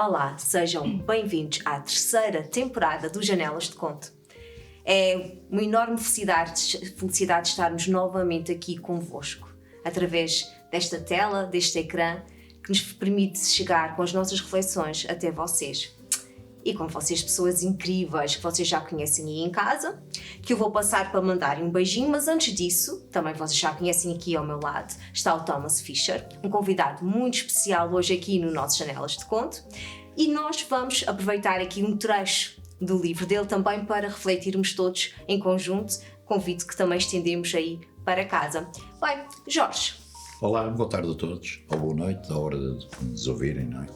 Olá, sejam bem-vindos à terceira temporada do Janelas de Conto. É uma enorme felicidade estarmos novamente aqui convosco, através desta tela, deste ecrã, que nos permite chegar com as nossas reflexões até vocês. E com vocês, pessoas incríveis que vocês já conhecem aí em casa, que eu vou passar para mandarem um beijinho, mas antes disso, também vocês já conhecem aqui ao meu lado, está o Thomas Fisher, um convidado muito especial hoje aqui no nosso Janelas de Conto, e nós vamos aproveitar aqui um trecho do livro dele também para refletirmos todos em conjunto, convite que também estendemos aí para casa. Bem, Jorge. Olá, boa tarde a todos, ou boa noite, à hora de nos ouvirem, não é?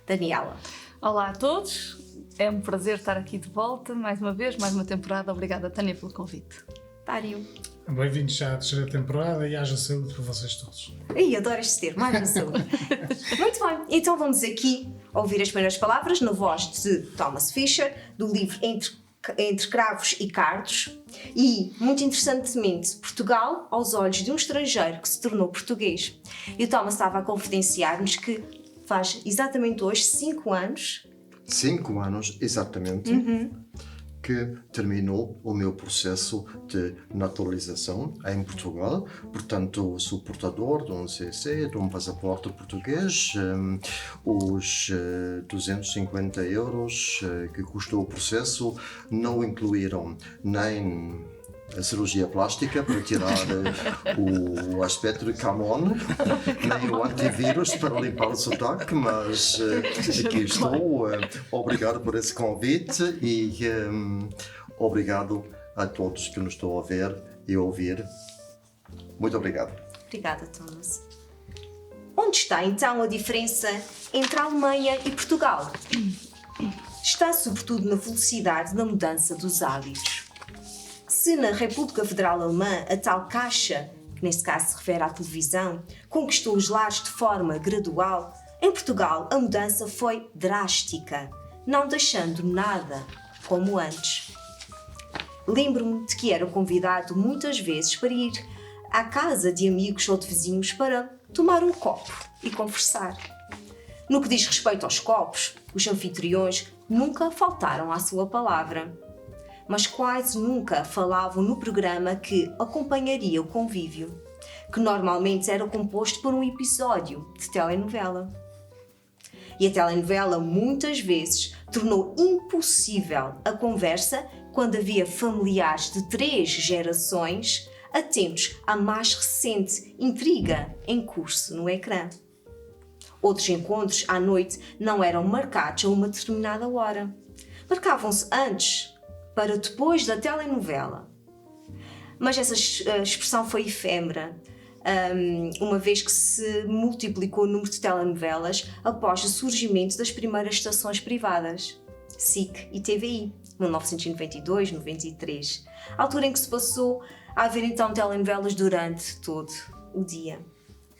Daniela. Olá a todos, é um prazer estar aqui de volta, mais uma vez, mais uma temporada. Obrigada, Tânia, pelo convite. Dário. Bem-vindos já à terceira temporada e haja saúde para vocês todos. Ih, adoro este termo, mais saúde. Muito bem, então vamos aqui ouvir as primeiras palavras na voz de Thomas Fisher, do livro Entre Cravos e Cardos, e, muito interessantemente, Portugal aos olhos de um estrangeiro que se tornou português. E o Thomas estava a confidenciar-nos que faz exatamente hoje 5 anos. 5 anos, exatamente, que terminou o meu processo de naturalização em Portugal. Portanto, sou portador de um CC, de um passaporte português. Os 250 euros que custou o processo não incluíram nem a cirurgia plástica para tirar o aspecto de Camon, nem o antivírus para limpar o sotaque, mas aqui estou. Obrigado por esse convite e obrigado a todos que nos estão a ver e a ouvir. Muito obrigado. Obrigada, Thomas. Onde está então a diferença entre a Alemanha e Portugal? Está sobretudo na velocidade da mudança dos hábitos. Se na República Federal Alemã a tal caixa, que neste caso se refere à televisão, conquistou os lares de forma gradual, em Portugal a mudança foi drástica, não deixando nada como antes. Lembro-me de que era convidado muitas vezes para ir à casa de amigos ou de vizinhos para tomar um copo e conversar. No que diz respeito aos copos, os anfitriões nunca faltaram à sua palavra, mas quase nunca falavam no programa que acompanharia o convívio, que normalmente era composto por um episódio de telenovela. E a telenovela muitas vezes tornou impossível a conversa quando havia familiares de 3 gerações atentos à mais recente intriga em curso no ecrã. Outros encontros à noite não eram marcados a uma determinada hora. Marcavam-se antes, para depois da telenovela. Mas essa expressão foi efêmera, uma vez que se multiplicou o número de telenovelas após o surgimento das primeiras estações privadas, SIC e TVI, 1992-93, altura em que se passou a haver então telenovelas durante todo o dia.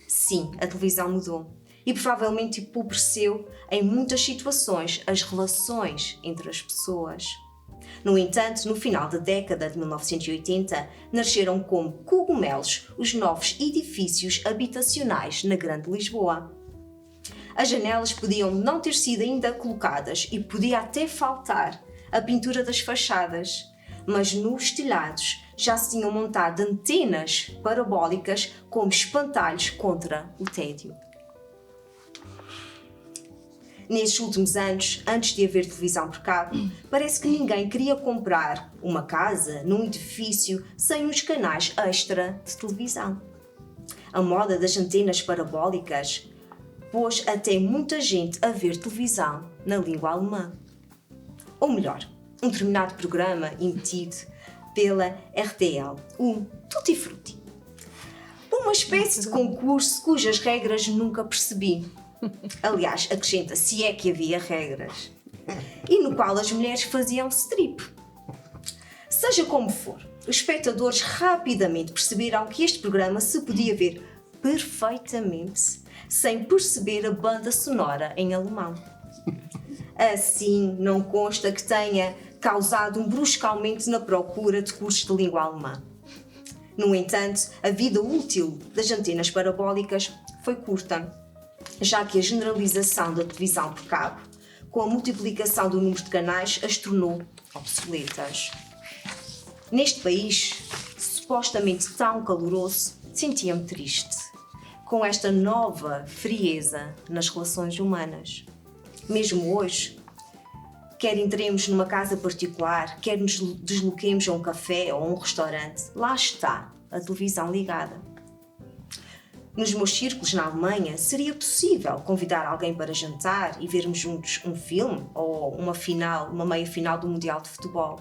Sim, a televisão mudou e provavelmente empobreceu em muitas situações as relações entre as pessoas. No entanto, no final da década de 1980, nasceram como cogumelos os novos edifícios habitacionais na Grande Lisboa. As janelas podiam não ter sido ainda colocadas e podia até faltar a pintura das fachadas, mas nos telhados já se tinham montado antenas parabólicas como espantalhos contra o tédio. Nestes últimos anos, antes de haver televisão por cabo, parece que ninguém queria comprar uma casa num edifício sem uns canais extra de televisão. A moda das antenas parabólicas pôs até muita gente a ver televisão na língua alemã. Ou melhor, um determinado programa emitido pela RTL, o Tutti Frutti. Uma espécie de concurso cujas regras nunca percebi. Aliás, acrescenta se é que havia regras. E no qual as mulheres faziam strip. Seja como for, os espectadores rapidamente perceberam que este programa se podia ver perfeitamente sem perceber a banda sonora em alemão. Assim, não consta que tenha causado um brusco aumento na procura de cursos de língua alemã. No entanto, a vida útil das antenas parabólicas foi curta. já que a generalização da televisão por cabo, com a multiplicação do número de canais, as tornou obsoletas. Neste país, supostamente tão caloroso, sentia-me triste, com esta nova frieza nas relações humanas. Mesmo hoje, quer entremos numa casa particular, quer nos desloquemos a um café ou a um restaurante, lá está a televisão ligada. Nos meus círculos na Alemanha, seria possível convidar alguém para jantar e vermos juntos um filme ou uma meia-final do Mundial de Futebol.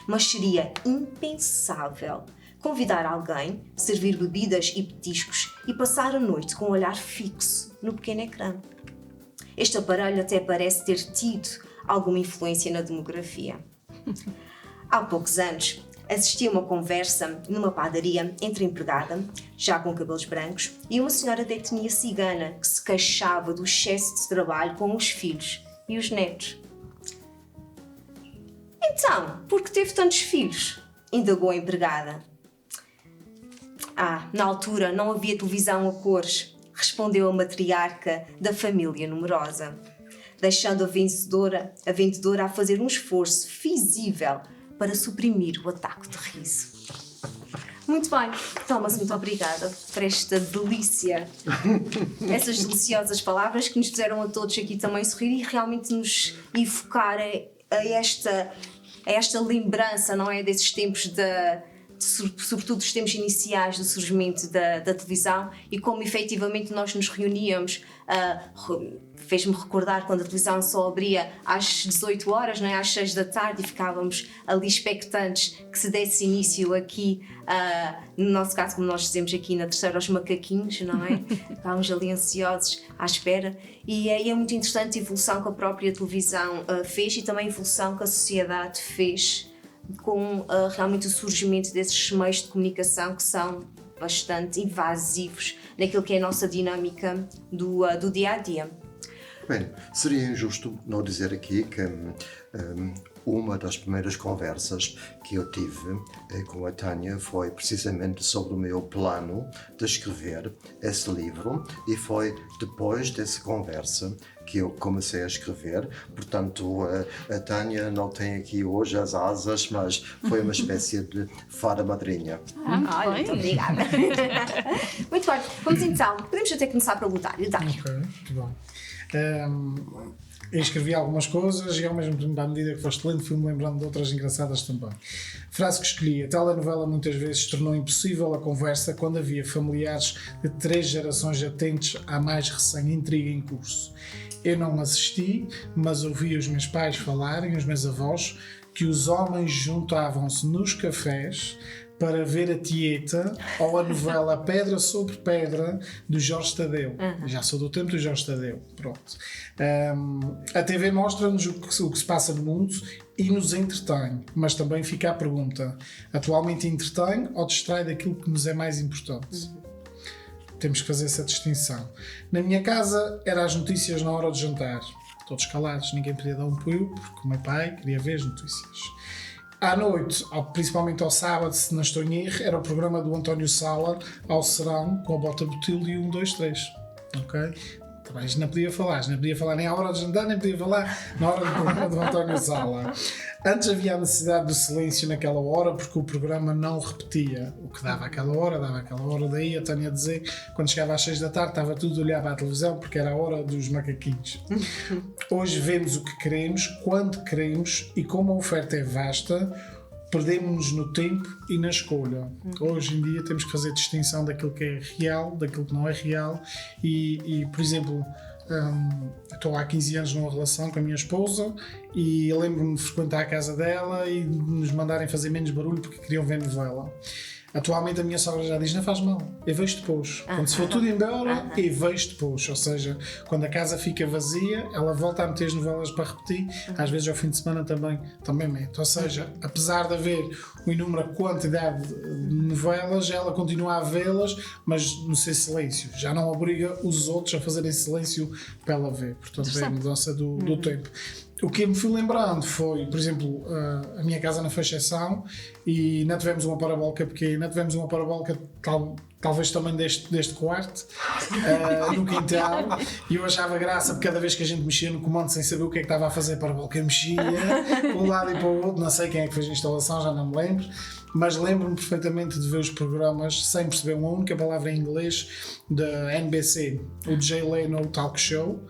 Mas seria impensável convidar alguém, servir bebidas e petiscos e passar a noite com um olhar fixo no pequeno ecrã. Este aparelho até parece ter tido alguma influência na demografia. Há poucos anos, assisti a uma conversa numa padaria entre a empregada, já com cabelos brancos, e uma senhora de etnia cigana que se queixava do excesso de trabalho com os filhos e os netos. Então, por que teve tantos filhos? Indagou a empregada. Na altura não havia televisão a cores, respondeu a matriarca da família numerosa, deixando a vendedora a fazer um esforço visível para suprimir o ataque de riso. Muito bem, Thomas, muito obrigada por esta delícia, essas deliciosas palavras que nos fizeram a todos aqui também sorrir e realmente nos evocar a esta lembrança, não é, desses tempos sobretudo dos tempos iniciais do surgimento da televisão e como efetivamente nós nos reuníamos. Fez-me recordar quando a televisão só abria às 18 horas, não é? Às 6 da tarde, e ficávamos ali expectantes que se desse início aqui, no nosso caso, como nós dizemos aqui na terceira, aos macaquinhos, não é? Estávamos ali ansiosos à espera, e é muito interessante a evolução que a própria televisão fez e também a evolução que a sociedade fez com realmente o surgimento desses meios de comunicação que são bastante invasivos naquilo que é a nossa dinâmica do dia-a-dia. Bem, seria injusto não dizer aqui que uma das primeiras conversas que eu tive com a Tânia foi precisamente sobre o meu plano de escrever esse livro, e foi depois dessa conversa que eu comecei a escrever. Portanto, a Tânia não tem aqui hoje as asas, mas foi uma espécie de fada madrinha. Muito obrigada. Muito bem, vamos então, podemos até começar pelo Dário. Ok, muito bom. Eu escrevi algumas coisas e ao mesmo tempo, à medida que foste lendo, fui-me lembrando de outras engraçadas também. Frase que escolhi: a telenovela muitas vezes tornou impossível a conversa quando havia familiares de 3 gerações atentos à mais recém intriga em curso. Eu não assisti, mas ouvi os meus pais falarem, os meus avós, que os homens juntavam-se nos cafés para ver a Tieta ou a novela Pedra sobre Pedra do Jorge Tadeu. Já sou do tempo do Jorge Tadeu. Pronto. A TV mostra-nos o que se passa no mundo e nos entretém, mas também fica a pergunta: atualmente entretém ou distrai daquilo que nos é mais importante? Temos que fazer essa distinção. Na minha casa, eram as notícias na hora de jantar. Todos calados, ninguém podia dar um pulo, porque o meu pai queria ver as notícias. À noite, principalmente ao sábado, se não estou em erro, era o programa do António Sala, ao Serão, com a Bota Botilho e 1, 2, 3. Ok? Também não podia falar nem à hora de jantar, nem podia falar na hora do programa do António Sala. Antes havia a necessidade do silêncio naquela hora, porque o programa não repetia. O que dava aquela hora, daí a Tânia dizer, quando chegava às 6 da tarde, estava tudo a olhar para a televisão, porque era a hora dos macaquinhos. Hoje vemos o que queremos, quando queremos, e como a oferta é vasta, perdemos-nos no tempo e na escolha. Hoje em dia temos que fazer distinção daquilo que é real, daquilo que não é real, e por exemplo, estou há 15 anos numa relação com a minha esposa e lembro-me de frequentar a casa dela e de nos mandarem fazer menos barulho porque queriam ver novela. Atualmente a minha sogra já diz: não faz mal, eu vejo depois. Quando se for tudo embora, eu vejo depois. Ou seja, quando a casa fica vazia, ela volta a meter as novelas para repetir. Às vezes ao fim de semana também mete. Ou seja, apesar de haver uma inúmera quantidade de novelas, ela continua a vê-las, mas no seu silêncio. Já não obriga os outros a fazerem silêncio para ela ver. Portanto, é a mudança do tempo. O que eu me fui lembrando foi, por exemplo, a minha casa não foi exceção e não tivemos uma parabólica pequena, tivemos uma parabólica talvez também deste quarto, no quintal, e eu achava graça porque cada vez que a gente mexia no comando sem saber o que é que estava a fazer, a parabólica mexia para um lado e para o outro, não sei quem é que fez a instalação, já não me lembro, mas lembro-me perfeitamente de ver os programas sem perceber uma única palavra em inglês da NBC, o Jay Leno Talk Show,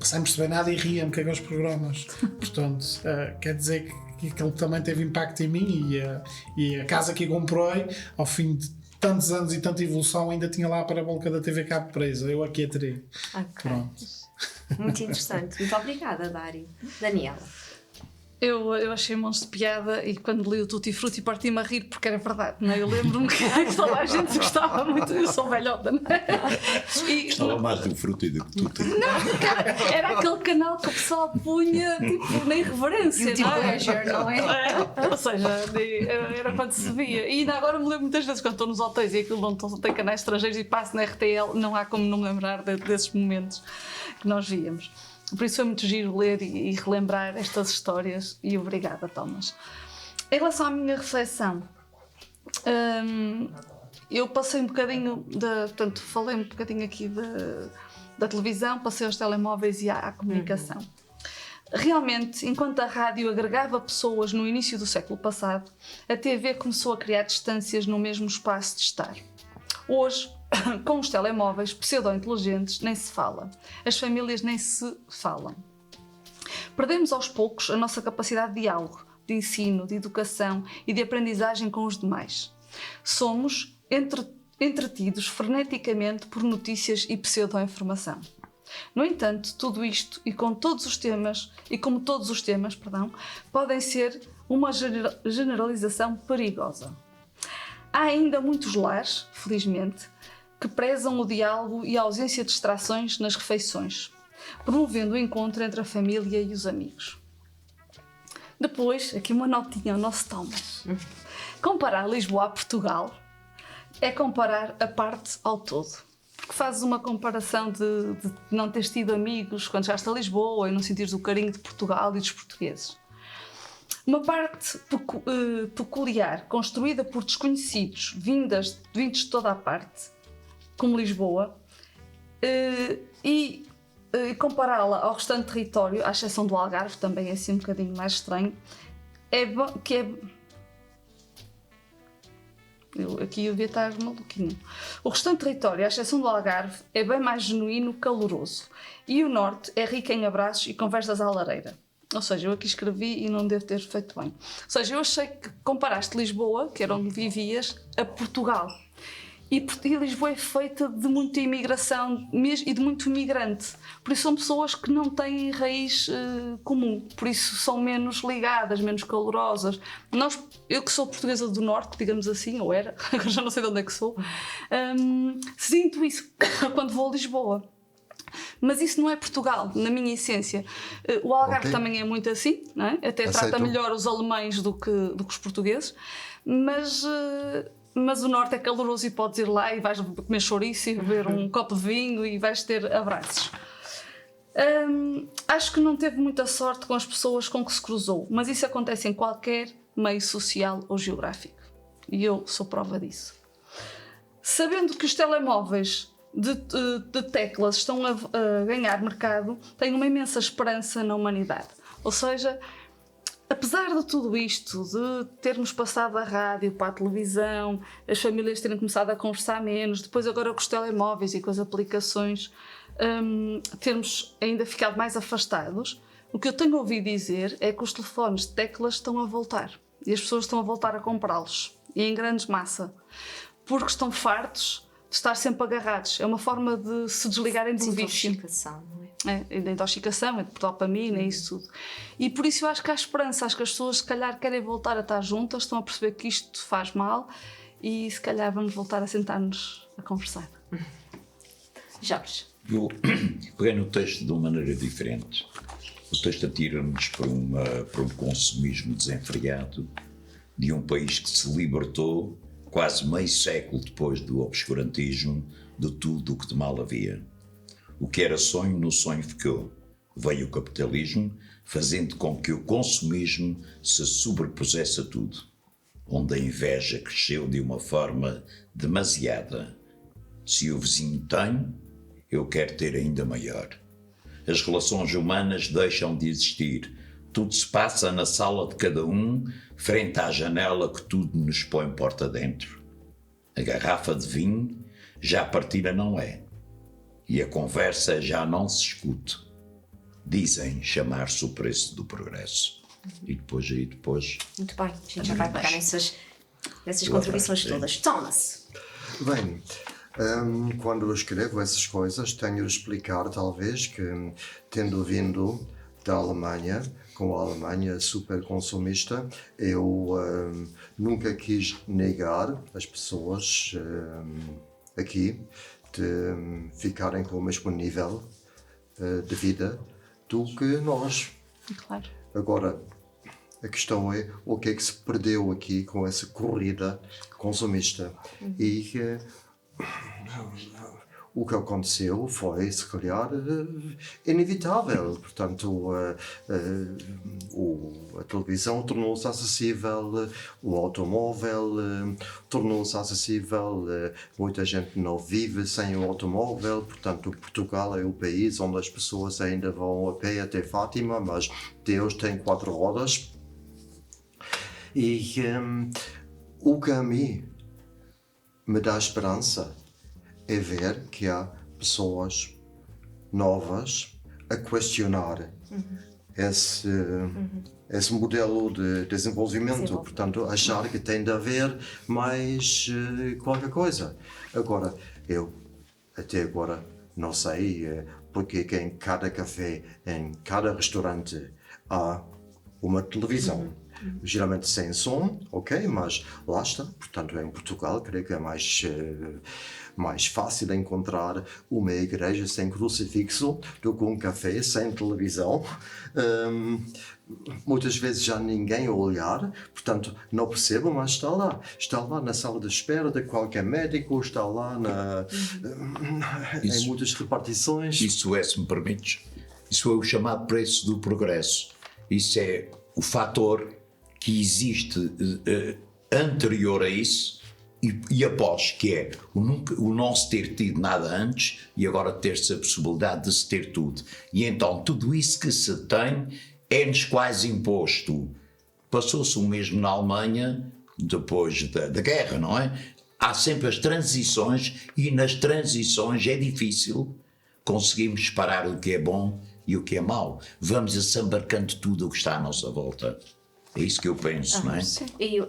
sem perceber nada e ria-me com aqueles programas. Portanto, quer dizer que aquilo também teve impacto em mim e a casa que eu comprei, ao fim de tantos anos e tanta evolução, ainda tinha lá a parabólica da TV Cabo presa. Eu aqui a terei. Ok. Pronto. Muito interessante. Muito obrigada, Dário. Daniela. Eu achei monstro de piada e quando li o Tutti Frutti parti-me a rir porque era verdade, não é? Eu lembro-me que toda a gente gostava muito, eu sou velhota, não é? E, Gostava mais do fruto e do que tudo. não, era aquele canal que o pessoal punha tipo, na irreverência, Tipo não é? pleasure, não é? Ou seja, era quando se via. E ainda agora me lembro muitas vezes quando estou nos hotéis e aquilo não tem canais estrangeiros e passo na RTL, não há como não me lembrar desses momentos que nós víamos. Por isso foi muito giro ler e relembrar estas histórias e obrigada, Thomas. Em relação à minha reflexão, eu passei um bocadinho, portanto, falei um bocadinho aqui da televisão, passei aos telemóveis e à comunicação. Realmente, enquanto a rádio agregava pessoas no início do século passado, a TV começou a criar distâncias no mesmo espaço de estar. Hoje, com os telemóveis pseudo-inteligentes, nem se fala. As famílias nem se falam. Perdemos aos poucos a nossa capacidade de diálogo, de ensino, de educação e de aprendizagem com os demais. Somos entretidos freneticamente por notícias e pseudo-informação. No entanto, tudo isto e como todos os temas, podem ser uma generalização perigosa. Há ainda muitos lares, felizmente, que prezam o diálogo e a ausência de distrações nas refeições, promovendo o encontro entre a família e os amigos. Depois, aqui uma notinha ao nosso Thomas. Comparar Lisboa a Portugal é comparar a parte ao todo. Porque fazes uma comparação de não teres tido amigos quando chegaste a Lisboa e não sentires o carinho de Portugal e dos portugueses. Uma parte peculiar, construída por desconhecidos, vindos de toda a parte, como Lisboa, e compará-la ao restante território, à exceção do Algarve, também é assim um bocadinho mais estranho, aqui eu devia estar maluquinho. O restante território, à exceção do Algarve, é bem mais genuíno, caloroso, e o norte é rico em abraços e conversas à lareira. Ou seja, eu aqui escrevi e não devo ter feito bem. Ou seja, eu achei que comparaste Lisboa, que era onde vivias, a Portugal. E Lisboa é feita de muita imigração e de muito imigrante. Por isso são pessoas que não têm raiz comum. Por isso são menos ligadas, menos calorosas. Eu que sou portuguesa do Norte, digamos assim, ou era, agora já não sei de onde é que sou, sinto isso quando vou a Lisboa. Mas isso não é Portugal, na minha essência. O Algarve também é muito assim, não é? Até trata melhor os alemães do que os portugueses, mas o Norte é caloroso e podes ir lá e vais comer chouriço e beber um copo de vinho e vais ter abraços. Acho que não teve muita sorte com as pessoas com que se cruzou, mas isso acontece em qualquer meio social ou geográfico. E eu sou prova disso. Sabendo que os telemóveis de teclas estão a ganhar mercado, tenho uma imensa esperança na humanidade. Ou seja, apesar de tudo isto, de termos passado a rádio para a televisão, as famílias terem começado a conversar menos, depois agora com os telemóveis e com as aplicações, termos ainda ficado mais afastados, o que eu tenho ouvido dizer é que os telefones de teclas estão a voltar. E as pessoas estão a voltar a comprá-los. E em grande massa. Porque estão fartos de estar sempre agarrados. É uma forma de se desligarem do vício. Desintoxicação, não é? É, da intoxicação, é de dopamina e isso tudo. E por isso eu acho que há esperança. Acho que as pessoas se calhar querem voltar a estar juntas, estão a perceber que isto faz mal e se calhar vamos voltar a sentar-nos a conversar. Jorge. Eu peguei no texto de uma maneira diferente. O texto atira-nos para um consumismo desenfreado de um país que se libertou quase meio século depois do obscurantismo de tudo o que de mal havia. O que era sonho, no sonho ficou. Veio o capitalismo, fazendo com que o consumismo se sobrepusesse a tudo, onde a inveja cresceu de uma forma demasiada. Se o vizinho tem, eu quero ter ainda maior. As relações humanas deixam de existir. Tudo se passa na sala de cada um, frente à janela que tudo nos põe porta dentro. A garrafa de vinho já partida não é, e a conversa já não se escute. Dizem chamar-se o preço do progresso. E depois. Muito bem, a gente já vai pegar nessas contribuições todas. Thomas! Bem, quando eu escrevo essas coisas, tenho de explicar, talvez, que tendo vindo da Alemanha, com a Alemanha super consumista, eu nunca quis negar as pessoas aqui de ficarem com o mesmo nível de vida do que nós. Claro. Agora, a questão é o que é que se perdeu aqui com essa corrida consumista. E o que aconteceu foi, se calhar, inevitável. Portanto, a televisão tornou-se acessível, o automóvel tornou-se acessível, muita gente não vive sem o automóvel. Portanto, Portugal é o país onde as pessoas ainda vão a pé até Fátima, mas Deus tem 4 rodas. E o que a mim me dá esperança é ver que há pessoas novas a questionar esse modelo de desenvolvimento. Portanto, achar que tem de haver mais qualquer coisa. Agora, eu até agora não sei porque que em cada café, em cada restaurante há uma televisão. Geralmente sem som, ok, mas lá está. Portanto, em Portugal, creio que é mais fácil encontrar uma igreja sem crucifixo do que um café sem televisão. Muitas vezes já ninguém a olhar, portanto, não percebo, mas está lá na sala de espera de qualquer médico, está lá em muitas repartições. Isso é, se me permites, isso é o chamado preço do progresso. Isso é o fator que existe anterior a isso e após, que é o não se ter tido nada antes e agora ter-se a possibilidade de se ter tudo. E então tudo isso que se tem é-nos quase imposto. Passou-se o mesmo na Alemanha depois da guerra, não é? Há sempre as transições e nas transições é difícil conseguirmos separar o que é bom e o que é mau. Vamos assambarcando tudo o que está à nossa volta. É isso que eu penso, não é? Sim. E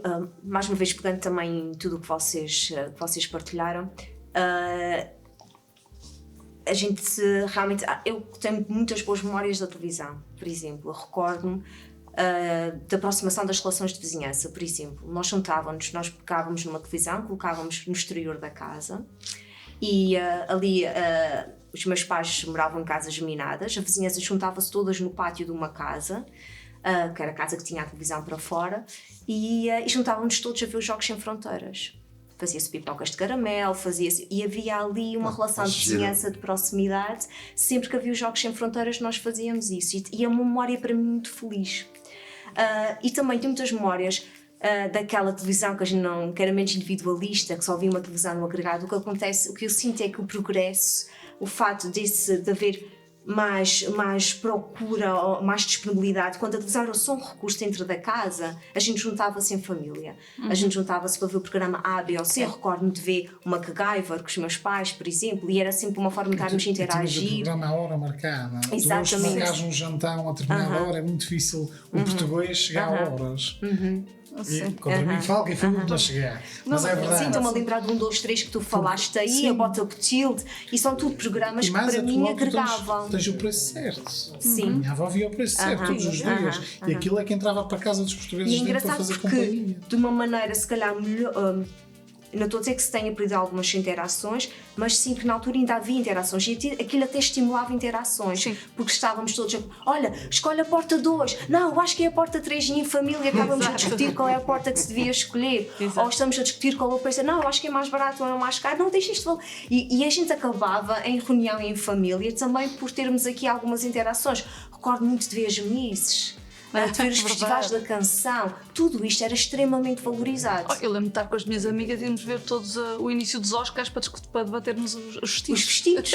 mais uma vez, pegando também em tudo o que vocês partilharam, a gente realmente. Eu tenho muitas boas memórias da televisão, por exemplo. Eu recordo-me da aproximação das relações de vizinhança, por exemplo. Nós pegávamos numa televisão, colocávamos no exterior da casa e ali. Os meus pais moravam em casas geminadas, a vizinhança juntava-se todas no pátio de uma casa, que era a casa que tinha a televisão para fora, e juntávamos todos a ver os Jogos Sem Fronteiras. Fazia-se pipocas de caramelo, e havia ali uma relação de vizinhança, de proximidade. Sempre que havia os Jogos Sem Fronteiras nós fazíamos isso, e é uma memória para mim muito feliz. E também tenho muitas memórias daquela televisão que a gente não, que era menos individualista, que só havia uma televisão no agregado. O que eu sinto é que o progresso, o fato de haver mais procura, mais disponibilidade, quando a televisão era só um recurso dentro da casa, a gente juntava-se em família. A gente juntava-se para ver o programa A, B ou C. Eu recordo-me de ver uma MacGyver com os meus pais, por exemplo, e era sempre uma forma de estarmos a interagir. O programa à hora marcada. Exatamente. Tu hoje marcas um jantar a uma determinada hora, é muito difícil o português chegar a horas. Contra mim fala que é filme a chegar. Mas é verdade. Sim, estou-me a lembrar de 1, 2, 3 que tu falaste aí, sim. a Bota Botilde, e são tudo programas que para mim agregavam. Tens o preço certo. Sim. Minha avó via o preço certo todos os dias. E aquilo é que entrava para a casa dos portugueses E é para engraçado fazer porque, companhia. de uma maneira, se calhar, melhor, não estou a dizer que se tenha perdido algumas interações, mas sim que na altura ainda havia interações e aquilo até estimulava interações, Sim. porque estávamos todos olha, escolhe a porta 2, não, eu acho que é a porta 3 e em família estávamos a Exato. discutir qual é a porta que se devia escolher, Exato. ou estamos a discutir qual é o preço, não, eu acho que é mais barato ou é mais caro, não, deixa isto. E a gente acabava em reunião e em família também por termos aqui algumas interações. Recordo muito de ver as misses, de ver os festivais da canção, tudo isto era extremamente valorizado. Eu lembro de estar com as minhas amigas e irmos ver todos o início dos Oscars para debatermos os vestidos. Os vestidos.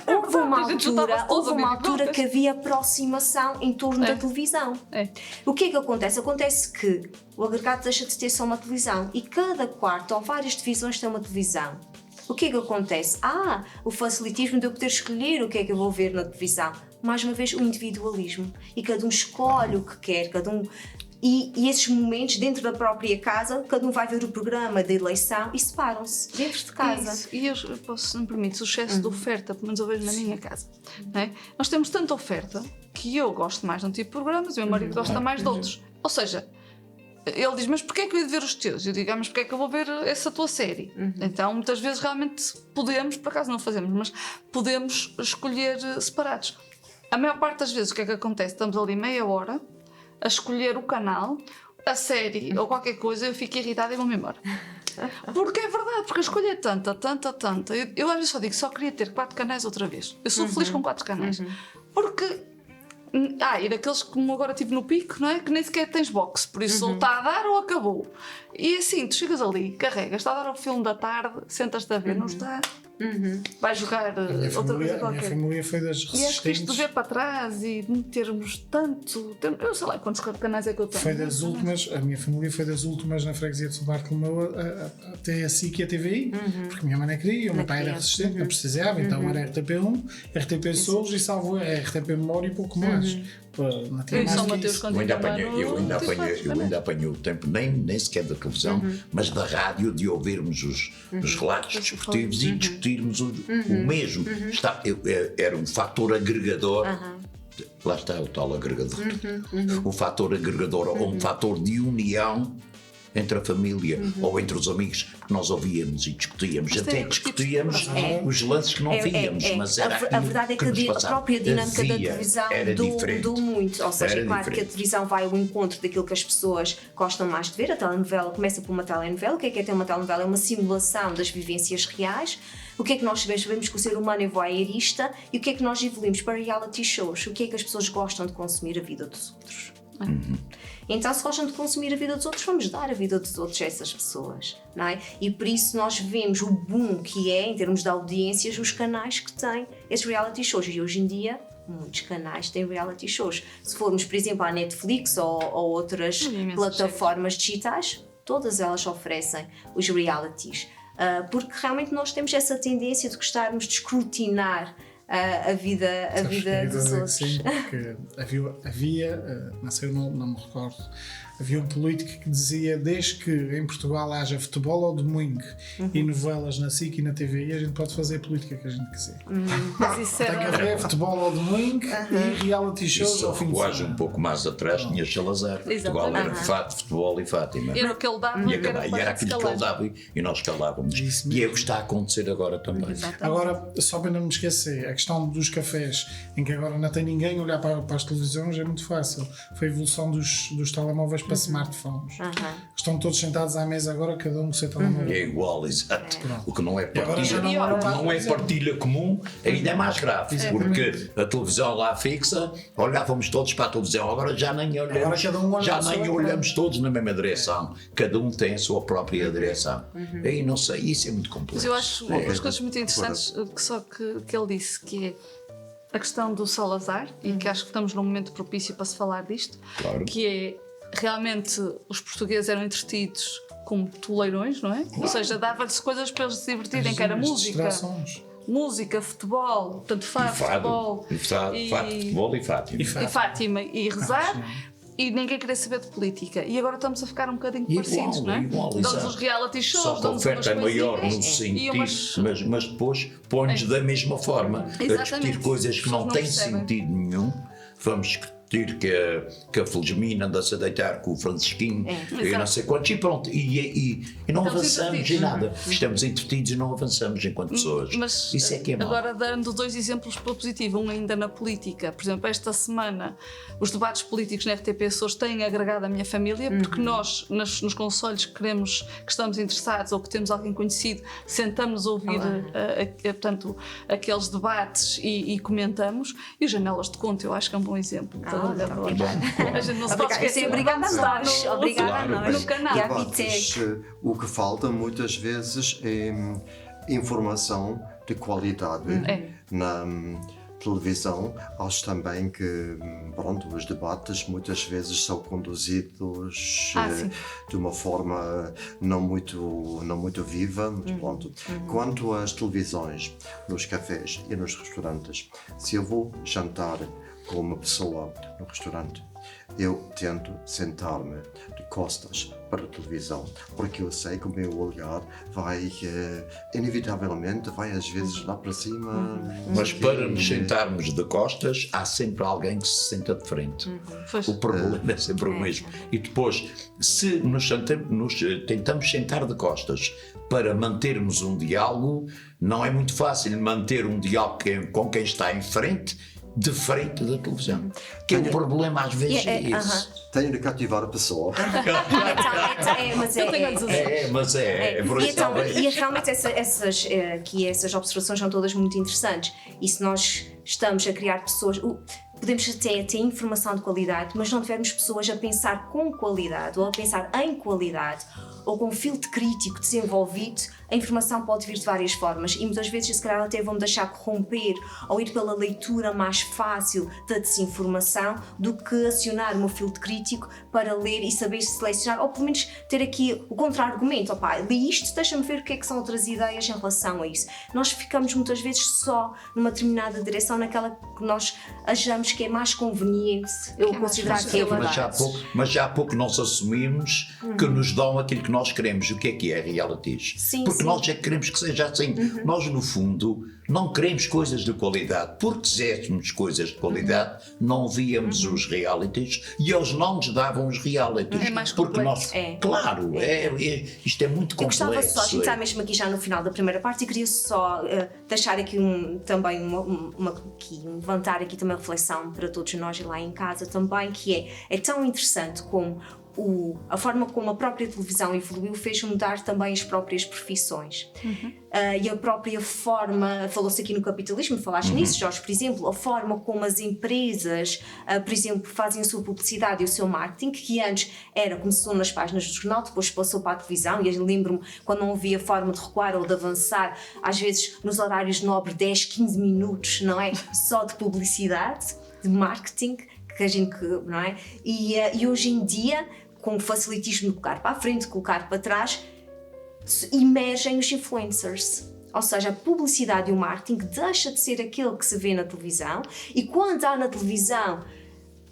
Houve uma A gente juntava-se todos a ver altura prontas. que havia aproximação em torno da televisão. É. O que é que acontece? Acontece que o agregado deixa de ter só uma televisão e cada quarto ou várias divisões têm uma televisão. O que é que acontece? O facilitismo de eu poder escolher o que é que eu vou ver na televisão. Mais uma vez, o individualismo. E cada um escolhe o que quer, cada um... E esses momentos, dentro da própria casa, cada um vai ver o programa da eleição e separam-se dentro de casa. Isso. E eu posso, se me permites, o excesso de oferta, pelo menos eu vejo na minha casa. Não é? Nós temos tanta oferta que eu gosto mais de um tipo de programas e o meu marido gosta mais de outros. Ou seja, ele diz, mas porquê é que eu ia ver os teus? Eu digo, mas porquê é que eu vou ver essa tua série? Então, muitas vezes, realmente podemos, por acaso não fazemos, mas podemos escolher separados. A maior parte das vezes, o que é que acontece? Estamos ali meia hora a escolher o canal, a série ou qualquer coisa, eu fico irritada e vou-me embora. Porque é verdade, porque a escolha é tanta. Eu às vezes só digo, só queria ter 4 canais outra vez. Eu sou feliz com 4 canais. Porque... e daqueles que como agora estive no pico, não é? Que nem sequer tens box, por isso ou está a dar ou acabou. E assim, tu chegas ali, carregas, está a dar o filme da tarde, sentas-te a ver, não está? Vais jogar outra coisa A minha qualquer. família foi das E acho que isto de resistentes. ver para trás e de termos tanto. Eu sei lá quantos canais é que eu tenho. Foi das últimas, a minha família foi das últimas na freguesia de São Bartolomeu a ter a SIC e a TVI, porque a minha mãe não queria, o meu pai era resistente, não precisava, então era RTP1, RTP Souls e salvo RTP Memória e pouco mais. Não tinha Eu e mais São que Mateus isso. quando Eu ainda apanhei o tempo, nem sequer da televisão, mas da rádio, de ouvirmos os relatos desportivos e discutirmos o mesmo. Era um fator agregador. Lá está o tal agregador. Um fator agregador ou um fator de união entre a família ou entre os amigos que nós ouvíamos e discutíamos. Mas Até tem discutíamos os lances que não víamos, mas era A verdade é que nos a passava. própria dinâmica da Havia, televisão era diferente. mudou muito. Ou seja, Era claro que a diferente. televisão vai ao encontro daquilo que as pessoas gostam mais de ver. A telenovela começa por uma telenovela. O que é ter uma telenovela? É uma simulação das vivências reais. O que é que nós sabemos? Sabemos que o ser humano é voyeurista. E o que é que nós evoluímos para reality shows? O que é que as pessoas gostam de consumir a vida dos outros? Então, se gostam de consumir a vida dos outros, vamos dar a vida dos outros a essas pessoas, não é? E por isso nós vemos o boom que é, em termos de audiências, os canais que têm esses reality shows. E hoje em dia, muitos canais têm reality shows. Se formos, por exemplo, à Netflix ou outras plataformas digitais, todas elas oferecem os realities. Porque realmente nós temos essa tendência de gostarmos de escrutinar a vida dos outros. Sim, porque havia não sei o nome, não me recordo, havia um político que dizia desde que em Portugal haja futebol ao domingo e novelas na SIC e na TVI, a gente pode fazer a política que a gente quiser. Mas isso Tem que era. haver futebol ao domingo e reality shows Isso ao fim de recuagem semana. um pouco mais atrás, tinha Salazar. Portugal era futebol e Fátima. Era o que ele dava. E era aquilo que ele dava e nós calávamos. Isso E é o que está a acontecer agora também. Agora, só para não me esquecer, a questão dos cafés, em que agora não tem ninguém a olhar para as televisões, é muito fácil. Foi a evolução dos telemóveis para smartphones. Estão todos sentados à mesa agora, cada um com o seu telemóvel. É igual, exato. O que não é agora já partilha, não o que não é partilha comum ainda é mais grave. Porque a televisão lá fixa, olhávamos todos para a televisão, agora já nem olhamos, Agora cada um olha já para o nem seu olhamos todos na mesma direção. Cada um tem a sua própria direção. Aí não sei, isso é muito Mas complexo. eu acho umas coisas muito interessantes que ele disse, que é a questão do Salazar, e que acho que estamos num momento propício para se falar disto, Claro. que é realmente os portugueses eram entretidos como toleirões, não é? Ou seja, dava-lhes coisas para eles se divertirem, que era As música, distrações. futebol, tanto fado, futebol futebol e Fátima. e Fátima e rezar. E ninguém queria saber de política. E agora estamos a ficar um bocadinho Igual, parecidos, não é? igual, Damos exato. os reality shows, Só que a damos umas oferta é maior no coisinhas sentido, e umas... mas depois põe-nos da mesma forma a discutir Exatamente. coisas que As não pessoas têm não percebem. sentido nenhum. Vamos discutir que a Felizmina anda-se a deitar com o Francisquinho e não sei quantos, e pronto, e não Estamos avançamos em entretidos. nada. Estamos entretidos e não avançamos enquanto pessoas. Mas Isso é que é mau. agora dando 2 exemplos pela positiva, um ainda na política. Por exemplo, esta semana os debates políticos na RTP Açores têm agregado a minha família, porque nós, nos conselhos que queremos, que estamos interessados ou que temos alguém conhecido, sentamos a ouvir portanto, aqueles debates e comentamos. E as janelas de conto, eu acho que é um bom exemplo. A gente não se pode esquecer. Obrigada a nós. Obrigada a nós. No canal. E à Debates, Vitec. o que falta muitas vezes é informação de qualidade na televisão. Acho também que pronto, os debates muitas vezes são conduzidos de uma forma não muito viva, mas pronto. Quanto às televisões, nos cafés e nos restaurantes, se eu vou jantar com uma pessoa no restaurante, eu tento sentar-me de costas para a televisão, porque eu sei que o meu olhar vai, inevitavelmente, vai às vezes lá para cima. Mas para nos sentarmos de costas, há sempre alguém que se senta de frente. O problema é sempre o mesmo. E depois, se nos tentamos sentar de costas para mantermos um diálogo, não é muito fácil manter um diálogo com quem está em frente, de frente da televisão. Que o problema às vezes é esse. Tenho de cativar a pessoa. Mas é por isso e realmente essas observações são todas muito interessantes. E se nós estamos a criar pessoas, podemos até ter informação de qualidade, mas não tivermos pessoas a pensar com qualidade ou a pensar em qualidade ou com um filtro crítico desenvolvido, a informação pode vir de várias formas e muitas vezes se calhar até vão deixar corromper ou ir pela leitura mais fácil da desinformação do que acionar o meu filtro crítico para ler e saber selecionar, ou pelo menos ter aqui o contra-argumento. Opá, li isto, deixa-me ver o que é que são outras ideias em relação a isso. Nós ficamos muitas vezes só numa determinada direção, naquela que nós achamos que é mais conveniente eu considerar que é verdade. Mas já há pouco nós assumimos que nos dão aquilo que nós queremos. O que é realities? Sim, porque sim. nós é que queremos que seja assim. Nós, no fundo, não queremos coisas de qualidade. Porque se quiséssemos coisas de qualidade, não víamos os realities e eles não nos davam os realities. É mais porque complexo. nós, claro, isto é muito Eu complexo. gostava só, a gente está mesmo aqui já no final da primeira parte e queria só deixar aqui levantar aqui também uma reflexão para todos nós lá em casa também, que é tão interessante como a forma como a própria televisão evoluiu fez mudar também as próprias profissões. E a própria forma, falou-se aqui no capitalismo, falaste nisso, Jorge, por exemplo, a forma como as empresas, por exemplo, fazem a sua publicidade e o seu marketing, que antes começou nas páginas do jornal, depois passou para a televisão, e eu lembro-me quando não havia forma de recuar ou de avançar, às vezes nos horários nobres 10, 15 minutos, não é? Só de publicidade, de marketing, que a gente, não é? E hoje em dia, com o facilitismo de colocar para a frente, colocar para trás, emergem os influencers. Ou seja, a publicidade e o marketing deixa de ser aquele que se vê na televisão, e quando há na televisão,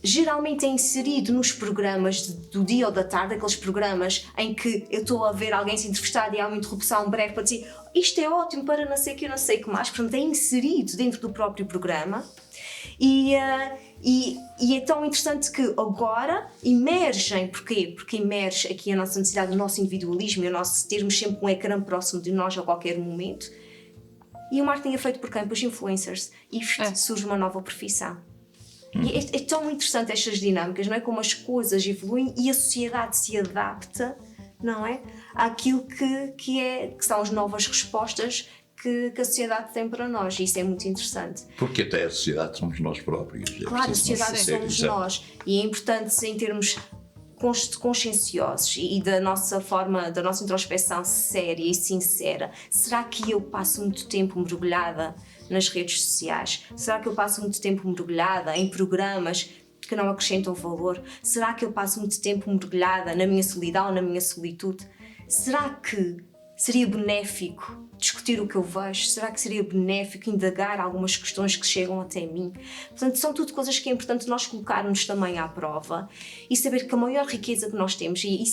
geralmente é inserido nos programas do dia ou da tarde, aqueles programas em que eu estou a ver alguém se entrevistar e há uma interrupção breve para dizer isto é ótimo para não sei o que, eu não sei o que mais, portanto é inserido dentro do próprio programa. E é tão interessante que agora emergem, porquê? Porque emerge aqui a nossa necessidade, o nosso individualismo e o nosso termos sempre um ecrã próximo de nós a qualquer momento. E o marketing é feito por quem? Pelos influencers. E surge uma nova profissão. E é tão interessante estas dinâmicas, não é? Como as coisas evoluem e a sociedade se adapta, não é? Àquilo que são as novas respostas que a sociedade tem para nós, e isso é muito interessante. Porque até a sociedade somos nós próprios. Claro, a sociedade somos nós, e é importante em termos conscienciosos e da nossa forma, da nossa introspeção séria e sincera. Será que eu passo muito tempo mergulhada nas redes sociais? Será que eu passo muito tempo mergulhada em programas que não acrescentam valor? Será que eu passo muito tempo mergulhada na minha solidão, na minha solitude? Será que seria benéfico discutir o que eu vejo? Será que seria benéfico indagar algumas questões que chegam até mim? Portanto, são tudo coisas que é importante nós colocarmos também à prova e saber que a maior riqueza que nós temos, e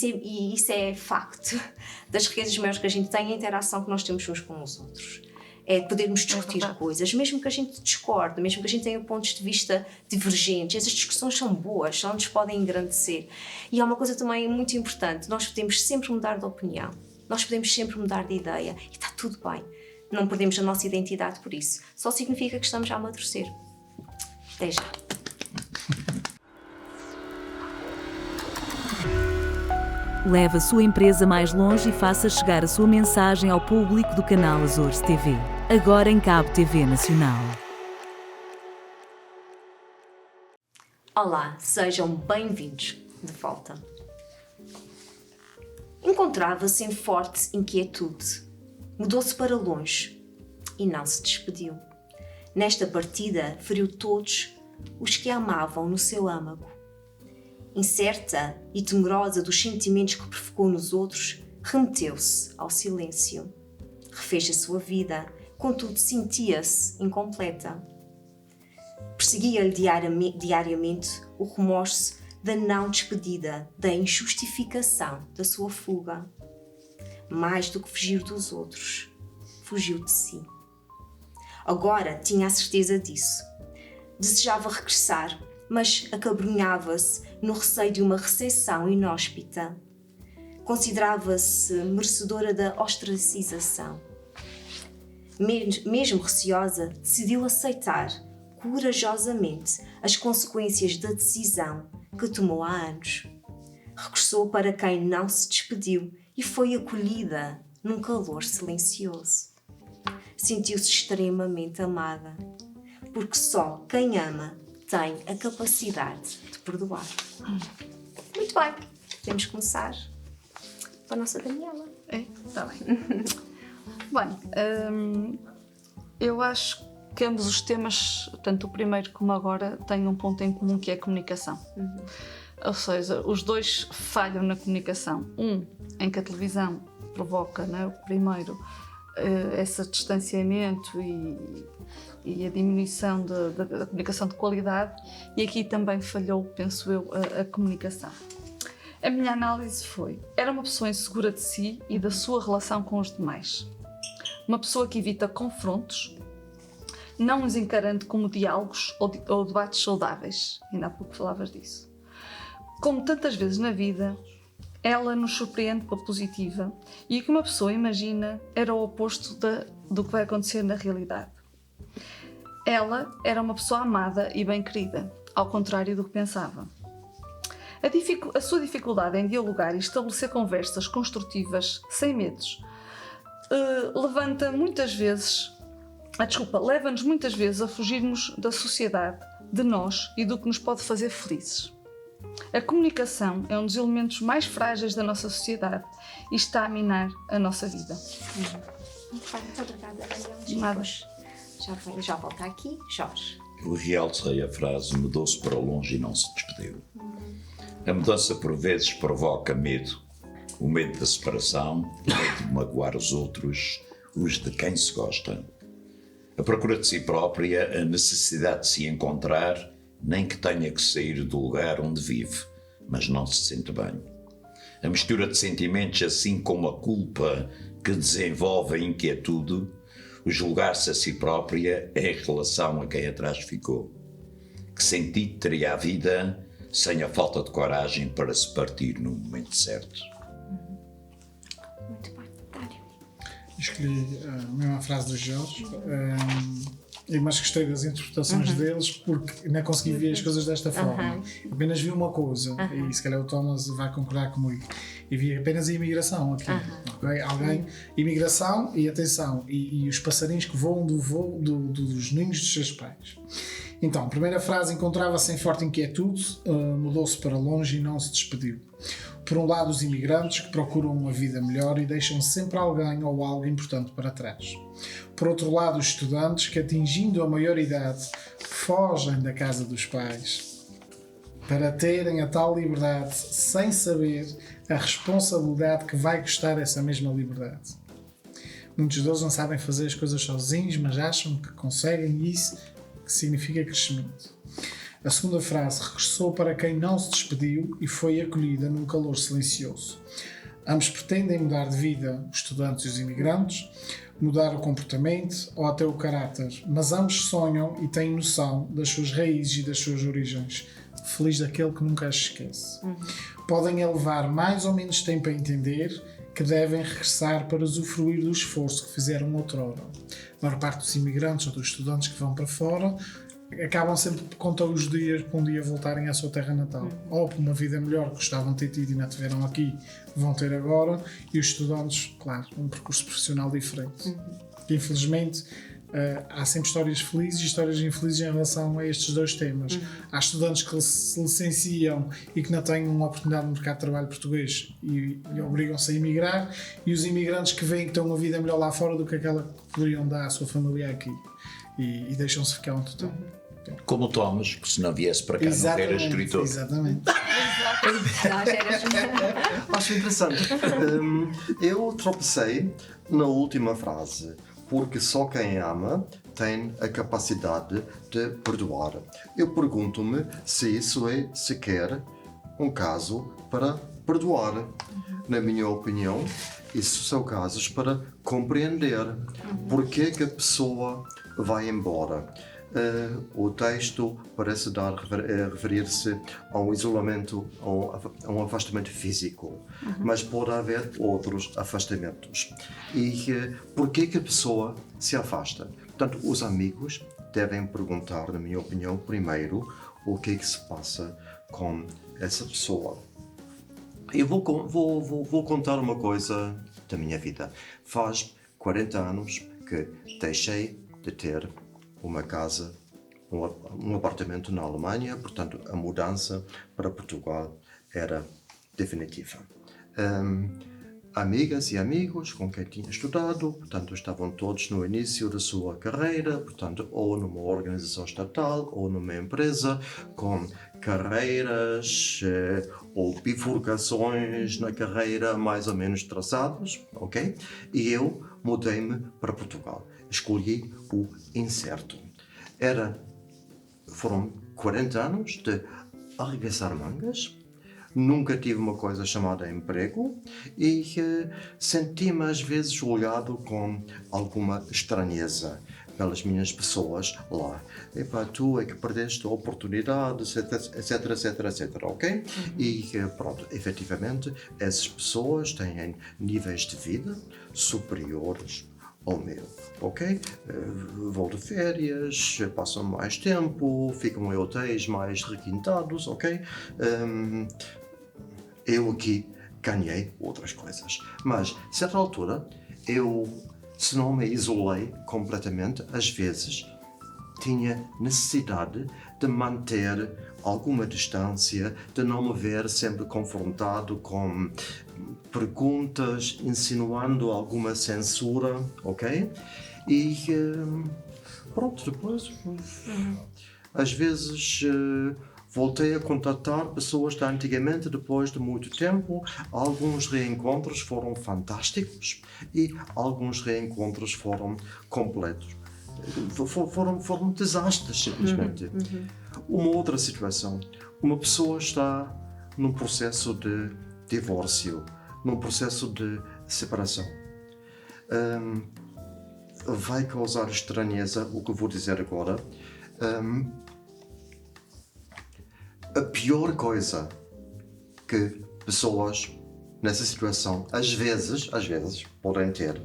isso é facto, das riquezas maiores que a gente tem, é a interação que nós temos uns com os outros. é podermos discutir verdade. coisas, mesmo que a gente discorde, mesmo que a gente tenha pontos de vista divergentes. Essas discussões são boas, só nos podem engrandecer. E há uma coisa também muito importante: nós podemos sempre mudar de opinião, nós podemos sempre mudar de ideia e está tudo bem. Não perdemos a nossa identidade por isso. Só significa que estamos a amadurecer. Até já. Leve a sua empresa mais longe e faça chegar a sua mensagem ao público do canal Azores TV. Agora em Cabo TV Nacional. Olá, sejam bem-vindos de volta. Encontrava-se em forte inquietude. Mudou-se para longe e não se despediu. Nesta partida, feriu todos os que a amavam no seu âmago. Incerta e temerosa dos sentimentos que provocou nos outros, remeteu-se ao silêncio. Refez a sua vida, contudo sentia-se incompleta. Perseguia-lhe diariamente o remorso da não despedida, da injustificação da sua fuga. Mais do que fugir dos outros, fugiu de si. Agora tinha a certeza disso. Desejava regressar, mas acabrunhava-se no receio de uma recepção inóspita. Considerava-se merecedora da ostracização. Mesmo receosa, decidiu aceitar corajosamente as consequências da decisão que tomou há anos. Regressou para quem não se despediu e foi acolhida num calor silencioso. Sentiu-se extremamente amada, porque só quem ama tem a capacidade de perdoar. Muito bem, podemos começar com a nossa Daniela. É? Está bem. Bem, eu acho que ambos os temas, tanto o primeiro como agora, têm um ponto em comum, que é a comunicação. Ou seja, os dois falham na comunicação. Em que a televisão provoca, não é, o primeiro, esse distanciamento e a diminuição da comunicação de qualidade, e aqui também falhou, penso eu, a comunicação. A minha análise era uma pessoa insegura de si e da sua relação com os demais. Uma pessoa que evita confrontos, não os encarando como diálogos ou debates saudáveis. Ainda há pouco falavas disso. Como tantas vezes na vida, ela nos surpreende pela positiva, e o que uma pessoa imagina era o oposto do que vai acontecer na realidade. Ela era uma pessoa amada e bem querida, ao contrário do que pensava. A sua dificuldade em dialogar e estabelecer conversas construtivas, sem medos, leva-nos muitas vezes a fugirmos da sociedade, de nós e do que nos pode fazer felizes. A comunicação é um dos elementos mais frágeis da nossa sociedade e está a minar a nossa vida. Muito bem, muito obrigada, Daniela. Nada. Já volta aqui, Jorge. Eu realcei a frase: mudou-se para longe e não se despediu. A mudança por vezes provoca medo. O medo da separação, o medo de magoar os outros, os de quem se gosta. A procura de si própria, a necessidade de se encontrar, nem que tenha que sair do lugar onde vive, mas não se sente bem. A mistura de sentimentos, assim como a culpa que desenvolve a inquietude, o julgar-se a si própria em relação a quem atrás ficou. Que sentido teria a vida sem a falta de coragem para se partir no momento certo? Muito bem, Dário. Escolhi a mesma frase dos Jorge, mas gostei das interpretações deles, porque não consegui ver as coisas desta forma. Apenas vi uma coisa, e se calhar o Thomas vai concordar comigo, e vi apenas a imigração aqui. Okay? Alguém, imigração e atenção, e os passarinhos que voam do voo dos ninhos dos seus pais. Então, a primeira frase: encontrava-se em forte inquietude, mudou-se para longe e não se despediu. Por um lado, os imigrantes que procuram uma vida melhor e deixam sempre alguém ou algo importante para trás. Por outro lado, os estudantes que, atingindo a maioridade, fogem da casa dos pais para terem a tal liberdade sem saber a responsabilidade que vai custar essa mesma liberdade. Muitos deles não sabem fazer as coisas sozinhos, mas acham que conseguem, e isso que significa crescimento. A segunda frase: regressou para quem não se despediu e foi acolhida num calor silencioso. Ambos pretendem mudar de vida, os estudantes e os imigrantes. mudar o comportamento ou até o caráter, mas ambos sonham e têm noção das suas raízes e das suas origens. Feliz daquele que nunca as esquece. Podem levar mais ou menos tempo a entender que devem regressar para usufruir do esforço que fizeram outrora. A maior parte dos imigrantes ou dos estudantes que vão para fora acabam sempre por contar os dias para um dia voltarem à sua terra natal. Ou por uma vida melhor que gostavam de ter tido e não tiveram aqui, vão ter agora. E os estudantes, claro, um percurso profissional diferente. Infelizmente, há sempre histórias felizes e histórias infelizes em relação a estes dois temas. Há estudantes que se licenciam e que não têm uma oportunidade no mercado de trabalho português e obrigam-se a emigrar, e os imigrantes que veem que têm uma vida melhor lá fora do que aquela que poderiam dar à sua família aqui e deixam-se ficar um total. Como o Thomas, que se não viesse para cá não era escritor. Exatamente. Acho interessante. Eu tropecei na última frase, porque só quem ama tem a capacidade de perdoar. Eu pergunto-me se isso é sequer um caso para perdoar. Na minha opinião, isso são casos para compreender porque é que a pessoa vai embora. O texto parece referir-se a um isolamento, a um afastamento físico, mas pode haver outros afastamentos. E porquê que a pessoa se afasta? Portanto, os amigos devem perguntar, na minha opinião, primeiro, o que é que se passa com essa pessoa. Eu vou contar uma coisa da minha vida. Faz 40 anos que deixei de ter uma casa, um apartamento na Alemanha, portanto a mudança para Portugal era definitiva. Amigas e amigos com quem tinha estudado, portanto estavam todos no início da sua carreira, portanto ou numa organização estatal ou numa empresa, com carreiras ou bifurcações na carreira mais ou menos traçadas, ok? E eu mudei-me para Portugal. Escolhi o incerto. Foram 40 anos de arregaçar mangas, nunca tive uma coisa chamada emprego e senti-me às vezes olhado com alguma estranheza pelas minhas pessoas lá. Epá, tu é que perdeste a oportunidade, etc, ok? E pronto, efetivamente, essas pessoas têm níveis de vida superiores ao meu, ok? Vão de férias, passam mais tempo, ficam em hotéis mais requintados, ok? Eu aqui ganhei outras coisas. Mas, a certa altura, se não me isolei completamente, às vezes tinha necessidade de manter alguma distância, de não me ver sempre confrontado com perguntas, insinuando alguma censura, ok? E pronto, depois, às vezes voltei a contatar pessoas de antigamente, depois de muito tempo. Alguns reencontros foram fantásticos e alguns reencontros foram completos. Foram desastres, simplesmente. Uma outra situação. Uma pessoa está num processo de divórcio, num processo de separação. Vai causar estranheza o que eu vou dizer agora. A pior coisa que pessoas nessa situação às vezes podem ter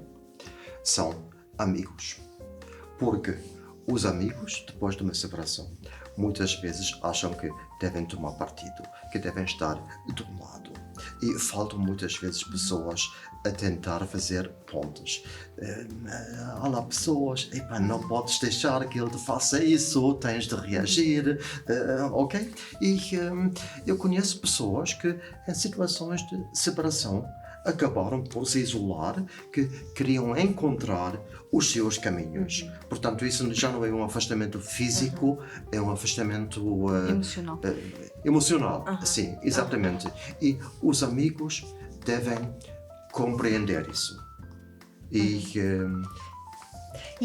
são amigos. Porque os amigos, depois de uma separação, muitas vezes acham que devem tomar partido, que devem estar de um lado. E faltam muitas vezes pessoas a tentar fazer pontes. Há lá pessoas, epá, não podes deixar que ele te faça isso, tens de reagir, ok? E eu conheço pessoas que em situações de separação acabaram por se isolar, que queriam encontrar os seus caminhos. Portanto, isso já não é um afastamento físico, é um afastamento emocional. Sim, exatamente. E os amigos devem compreender isso. E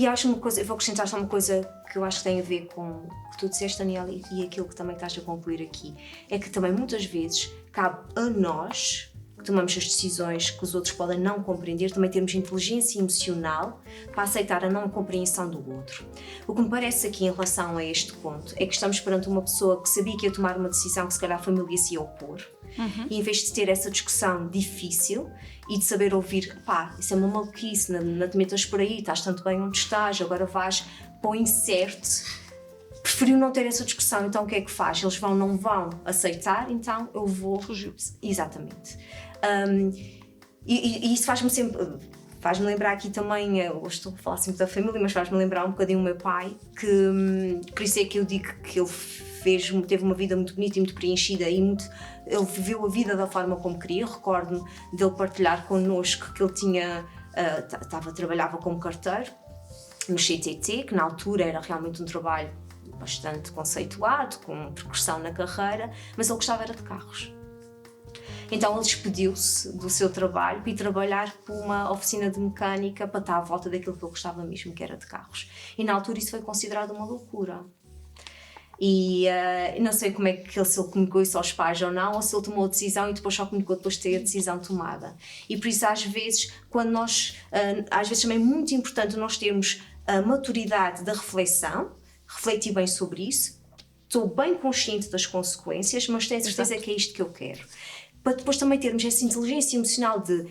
acho uma coisa, eu vou acrescentar só uma coisa que eu acho que tem a ver com o que tu disseste, Daniel, e aquilo que também estás a concluir aqui, é que também muitas vezes cabe a nós, que tomamos as decisões que os outros podem não compreender, também termos inteligência emocional para aceitar a não compreensão do outro. O que me parece aqui em relação a este ponto é que estamos perante uma pessoa que sabia que ia tomar uma decisão que se calhar a família se ia opor, e em vez de ter essa discussão difícil e de saber ouvir, pá, isso é uma maluquice, não te metas por aí, estás tanto bem onde estás, agora vais para o insert, preferiu não ter essa discussão. Então o que é que faz? Eles não vão aceitar, então eu vou... Fugiu. Exatamente. E isso faz-me lembrar aqui também, hoje estou a falar sempre da família, mas faz-me lembrar um bocadinho o meu pai, que por isso é que eu digo que ele teve uma vida muito bonita e muito preenchida, e ele viveu a vida da forma como queria. Eu recordo-me dele partilhar connosco que ele trabalhava como carteiro no CTT, que na altura era realmente um trabalho bastante conceituado, com progressão na carreira, mas ele gostava era de carros. Então ele despediu-se do seu trabalho para ir trabalhar por uma oficina de mecânica para estar à volta daquilo que ele gostava mesmo, que era de carros. E na altura isso foi considerado uma loucura. E não sei como é que se ele comunicou isso aos pais ou não, ou se ele tomou a decisão e depois só comunicou depois de ter a decisão tomada. E por isso às vezes, às vezes também é muito importante nós termos a maturidade da reflexão, refletir bem sobre isso, estou bem consciente das consequências, mas tenho certeza que é isto que eu quero. Para depois também termos essa inteligência emocional de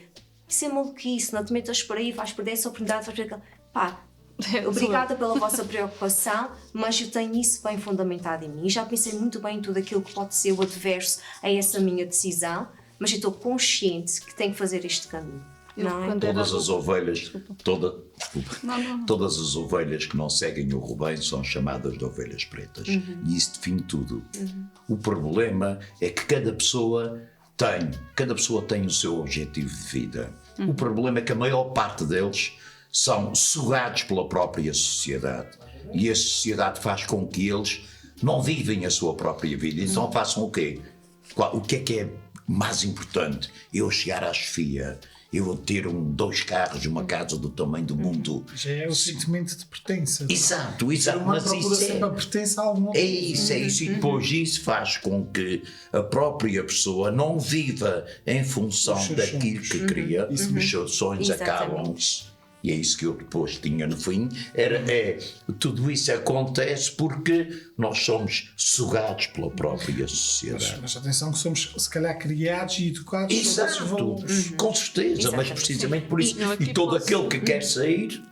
isso é maluquice, não te metas por aí, vais perder essa oportunidade, vais perder aquela... Pá, obrigada pela vossa preocupação, mas eu tenho isso bem fundamentado em mim. E já pensei muito bem em tudo aquilo que pode ser o adverso a essa minha decisão, mas eu estou consciente que tenho que fazer este caminho. Não é? Todas as ovelhas, todas as ovelhas que não seguem o rebanho são chamadas de ovelhas pretas. E isso define tudo. O problema é que cada pessoa tem o seu objetivo de vida. O problema é que a maior parte deles são sugados pela própria sociedade. E a sociedade faz com que eles não vivem a sua própria vida. Então façam o quê? O que é mais importante? Eu chegar à chefia, eu ter 2 carros, uma casa do tamanho do mundo. Já é o sentimento de pertença. Exato. Mas procura sempre a pertença a alguma coisa. É isso. E depois isso faz com que a própria pessoa não viva em função daquilo que queria. Os seus sonhos acabam-se. E é isso que eu depois tinha no fim. Tudo isso acontece porque nós somos sugados pela própria sociedade. Mas atenção que somos, se calhar, criados e educados sobre esses valores. Com certeza, mas precisamente por isso. E todo aquele que quer sair...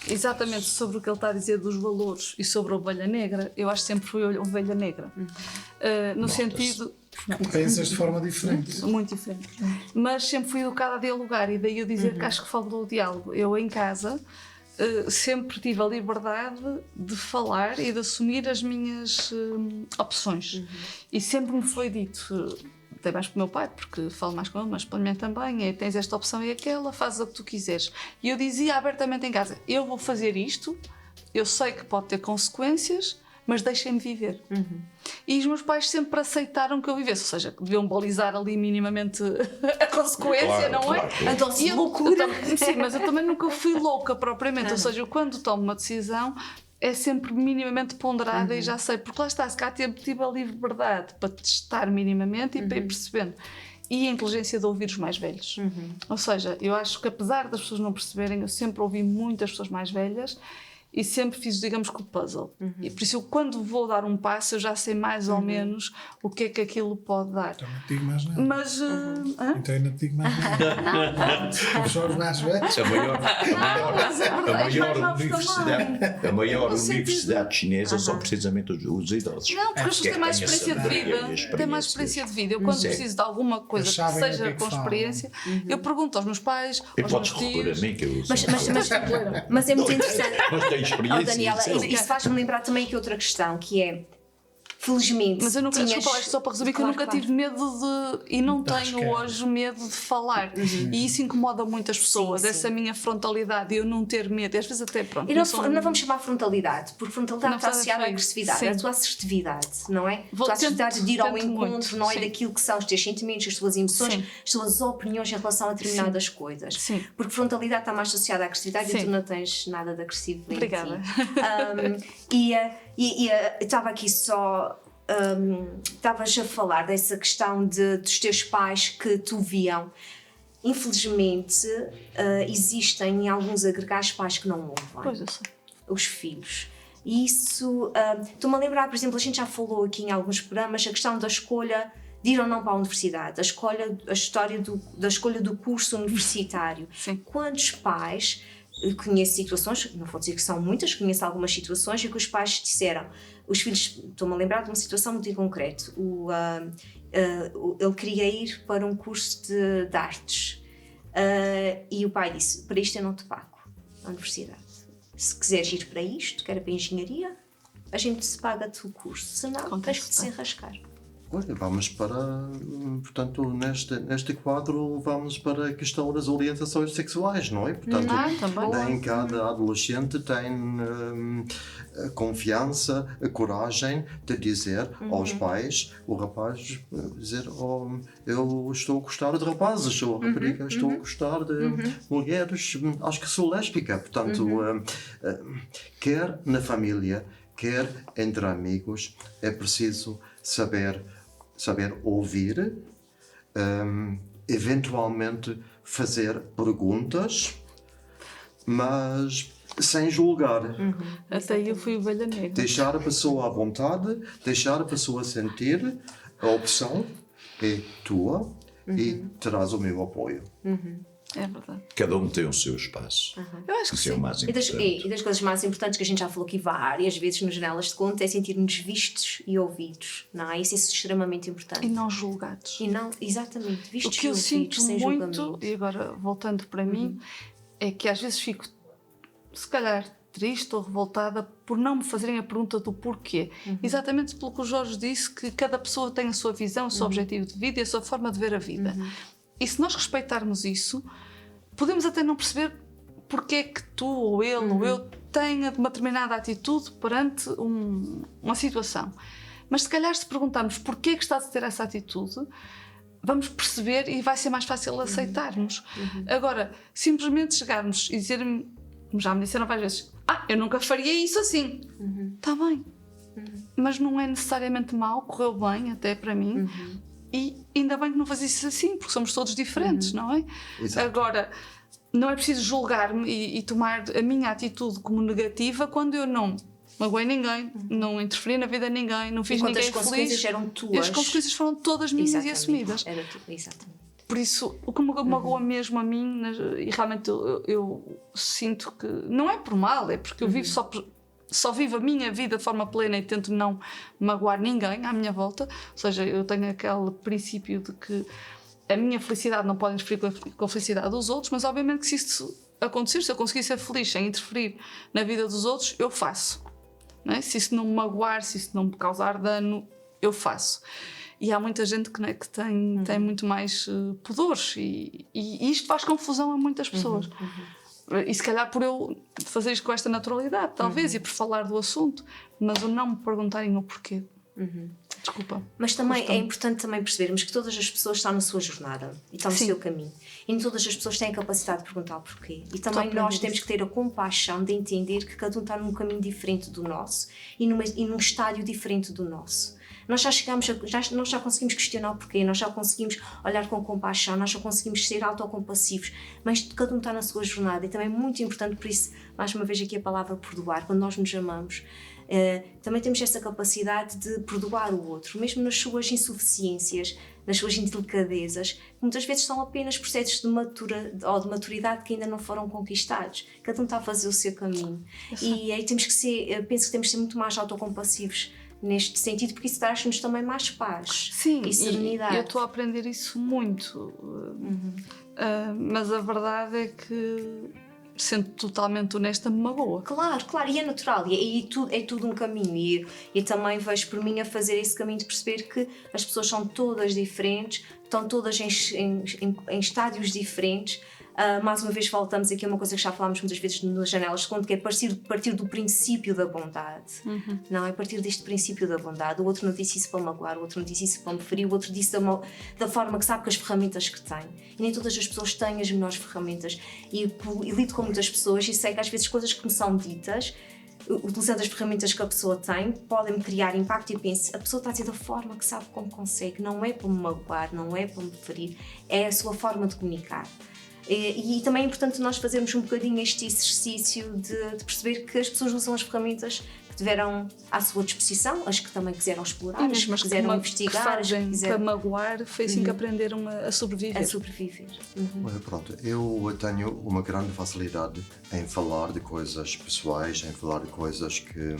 Exatamente sobre o que ele está a dizer dos valores e sobre a ovelha negra, eu acho que sempre fui ovelha negra. No sentido... Pensas de forma diferente. Muito diferente. Mas sempre fui educada a dialogar, e daí eu dizer que acho que faltou o diálogo. Eu em casa sempre tive a liberdade de falar e de assumir as minhas opções. E sempre me foi dito, até mais para o meu pai, porque falo mais com ele, mas para mim também, tens esta opção e aquela, fazes o que tu quiseres. E eu dizia abertamente em casa, eu vou fazer isto, eu sei que pode ter consequências, mas deixem-me viver. E os meus pais sempre aceitaram que eu vivesse, ou seja, deviam balizar ali minimamente a consequência, não é? A dose de loucura. Sim, mas eu também nunca fui louca propriamente, ou seja, eu quando tomo uma decisão é sempre minimamente ponderada e já sei, porque lá está, se cá tive a liberdade para testar minimamente e para ir percebendo. E a inteligência de ouvir os mais velhos. Ou seja, eu acho que apesar das pessoas não perceberem, eu sempre ouvi muitas pessoas mais velhas e sempre fiz, digamos, que o puzzle. E por isso, eu, quando vou dar um passo, eu já sei mais ou menos o que é que aquilo pode dar. Então não te digo mais nada. Mas... Então eu não te digo mais nada. Os mais velhos. A maior universidade chinesa são precisamente os idosos. Não, porque as pessoas têm mais experiência de vida. Têm mais experiência de vida. Eu, quando preciso de alguma coisa que seja com experiência, eu pergunto aos meus pais, aos meus tios. A mim que eu Mas é muito interessante. experiência. Daniela, isso faz-me lembrar também que outra questão, que é, felizmente... Mas eu nunca, desculpa, só para resumir, que eu nunca tive medo de... E não tenho hoje medo de falar. E isso incomoda muitas pessoas, essa minha frontalidade, eu não ter medo. E às vezes até, pronto... E não vamos chamar frontalidade, porque frontalidade está associada à agressividade. Sim. É a tua assertividade, não é? A tua assertividade de ir ao encontro, muito, não é? Daquilo que são os teus sentimentos, as tuas emoções, Sim. as tuas opiniões em relação a determinadas coisas. Sim. Porque frontalidade está mais associada à agressividade Sim. e tu não tens nada de agressivo em Obrigada. ti. E eu estava aqui só estavas a falar dessa questão dos teus pais que te viam. Infelizmente, existem alguns agregados pais que não ouvem Pois eu sei. os filhos. E isso, estou-me a lembrar, por exemplo, a gente já falou aqui em alguns programas, a questão da escolha de ir ou não para a universidade, a história da escolha do curso universitário. Sim. Quantos pais, conheço situações, não vou dizer que são muitas, conheço algumas situações em que os pais disseram, os filhos, estou-me a lembrar de uma situação muito em concreto, ele queria ir para um curso de artes e o pai disse, para isto eu não te pago a universidade. Se quiseres ir para isto, que era para a engenharia, a gente se paga-te o curso, senão tens de se enrascar. Olha, vamos para, portanto, neste quadro, vamos para a questão das orientações sexuais, não é? Portanto, Também. nem cada adolescente tem a confiança, a coragem de dizer aos pais, o rapaz dizer, eu estou a gostar de rapazes, ou a rapariga, estou a gostar de mulheres, acho que sou lésbica. Portanto, quer na família, quer entre amigos, é preciso saber ouvir, eventualmente fazer perguntas, mas sem julgar. Até aí eu fui ovelha negra. Deixar a pessoa à vontade, deixar a pessoa sentir, a opção é tua e terás o meu apoio. É verdade. Cada um tem o seu espaço. Eu acho que Isso é o sim. mais E das, importante. e das coisas mais importantes que a gente já falou aqui várias vezes nos Janelas de Conto é sentir-nos vistos e ouvidos, não é? Isso é extremamente importante. E não julgados. E não, exatamente, O vistos que e eu ouvidos, sinto sem muito, julgamento. e agora voltando para mim, é que às vezes fico, se calhar, triste ou revoltada por não me fazerem a pergunta do porquê. Exatamente pelo que o Jorge disse, que cada pessoa tem a sua visão, o seu objetivo de vida e a sua forma de ver a vida. E se nós respeitarmos isso, podemos até não perceber porque é que tu ou ele ou eu tenha uma determinada atitude perante uma situação. Mas se calhar se perguntarmos porquê é que estás a ter essa atitude, vamos perceber e vai ser mais fácil aceitarmos. Agora, simplesmente chegarmos e dizer-me, já me disseram várias vezes, eu nunca faria isso assim. Está bem. Mas não é necessariamente mau, correu bem até para mim. E ainda bem que não fazia isso assim, porque somos todos diferentes, não é? Exato. Agora, não é preciso julgar-me e tomar a minha atitude como negativa quando eu não magoei ninguém, não interferi na vida de ninguém, não fiz Enquanto ninguém as consequências feliz. eram tuas. E as consequências foram todas minhas e assumidas. Era exatamente. Por isso, o que me magoa mesmo a mim, e realmente eu sinto que não é por mal, é porque eu vivo só vivo a minha vida de forma plena e tento não magoar ninguém à minha volta. Ou seja, eu tenho aquele princípio de que a minha felicidade não pode interferir com a felicidade dos outros, mas obviamente que se isso acontecer, se eu conseguir ser feliz sem interferir na vida dos outros, eu faço. Não é? Se isso não me magoar, se isso não me causar dano, eu faço. E há muita gente que tem muito mais pudores e isto faz confusão a muitas pessoas. E se calhar por eu fazer isto com esta naturalidade, talvez, e por falar do assunto, mas o não me perguntarem o porquê. Desculpa. Mas também é importante também percebermos que todas as pessoas estão na sua jornada e estão no seu caminho. E nem todas as pessoas têm a capacidade de perguntar o porquê. E também nós temos que ter a compaixão de entender que cada um está num caminho diferente do nosso e num estádio diferente do nosso. Nós já chegamos, nós já conseguimos questionar o porquê, nós já conseguimos olhar com compaixão, nós já conseguimos ser autocompassivos, mas cada um está na sua jornada e também é muito importante, por isso, mais uma vez aqui a palavra perdoar, quando nós nos amamos, também temos essa capacidade de perdoar o outro, mesmo nas suas insuficiências, nas suas indelicadezas, que muitas vezes são apenas processos de maturidade que ainda não foram conquistados. Cada um está a fazer o seu caminho. E aí temos que ser, penso que temos que ser muito mais autocompassivos neste sentido, porque isso traz-nos também mais paz e serenidade. E eu estou a aprender isso muito. Mas a verdade é que, sendo totalmente honesta, me magoa. Claro, e é natural, e é tudo um caminho, e também vejo por mim a fazer esse caminho de perceber que as pessoas são todas diferentes, estão todas em estádios diferentes. Mais uma vez voltamos aqui a uma coisa que já falámos muitas vezes nas Janelas de Conto, que é partir do princípio da bondade. Não, é partir deste princípio da bondade. O outro não disse isso para magoar, o outro não disse isso para me ferir, o outro disse da forma que sabe, com as ferramentas que tem. E nem todas as pessoas têm as melhores ferramentas. E lido com muitas pessoas e sei que às vezes coisas que me são ditas, utilizando as ferramentas que a pessoa tem, podem criar impacto e pense, a pessoa está a dizer da forma que sabe como consegue, não é para me magoar, não é para me ferir, é a sua forma de comunicar. E também é importante nós fazermos um bocadinho este exercício de perceber que as pessoas usam as ferramentas que tiveram à sua disposição, as que também quiseram explorar, as que quiseram investigar, as que quiseram... para magoar, foi assim que aprenderam a sobreviver. A sobreviver. Pronto, eu tenho uma grande facilidade em falar de coisas pessoais, em falar de coisas que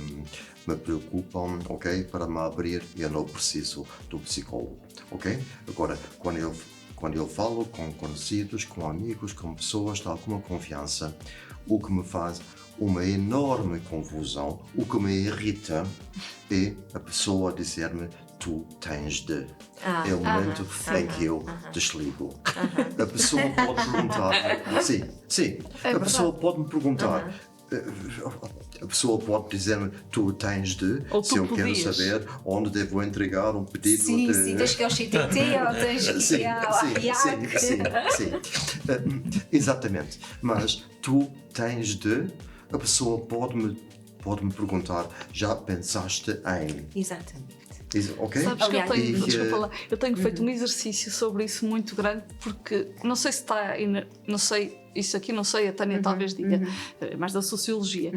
me preocupam, ok? Para me abrir, eu não preciso do psicólogo, ok? Agora, quando eu falo com conhecidos, com amigos, com pessoas de alguma confiança, o que me faz uma enorme confusão, o que me irrita é a pessoa dizer-me tu tens de. É o momento em que eu desligo. A pessoa pode perguntar, sim, a pessoa pode me perguntar, a pessoa pode dizer-me tu tens de, se eu quero saber onde devo entregar um pedido de... Sim, tens que ir ao CTT ou tens que ir ao IAC. Sim. Exatamente. Mas tu tens de, a pessoa pode-me perguntar, já pensaste em... Exatamente. Okay? Sabes que Aliás, eu tenho feito um exercício sobre isso muito grande, porque não sei se está, não sei, isso aqui não sei, a Tânia talvez diga, mais da sociologia.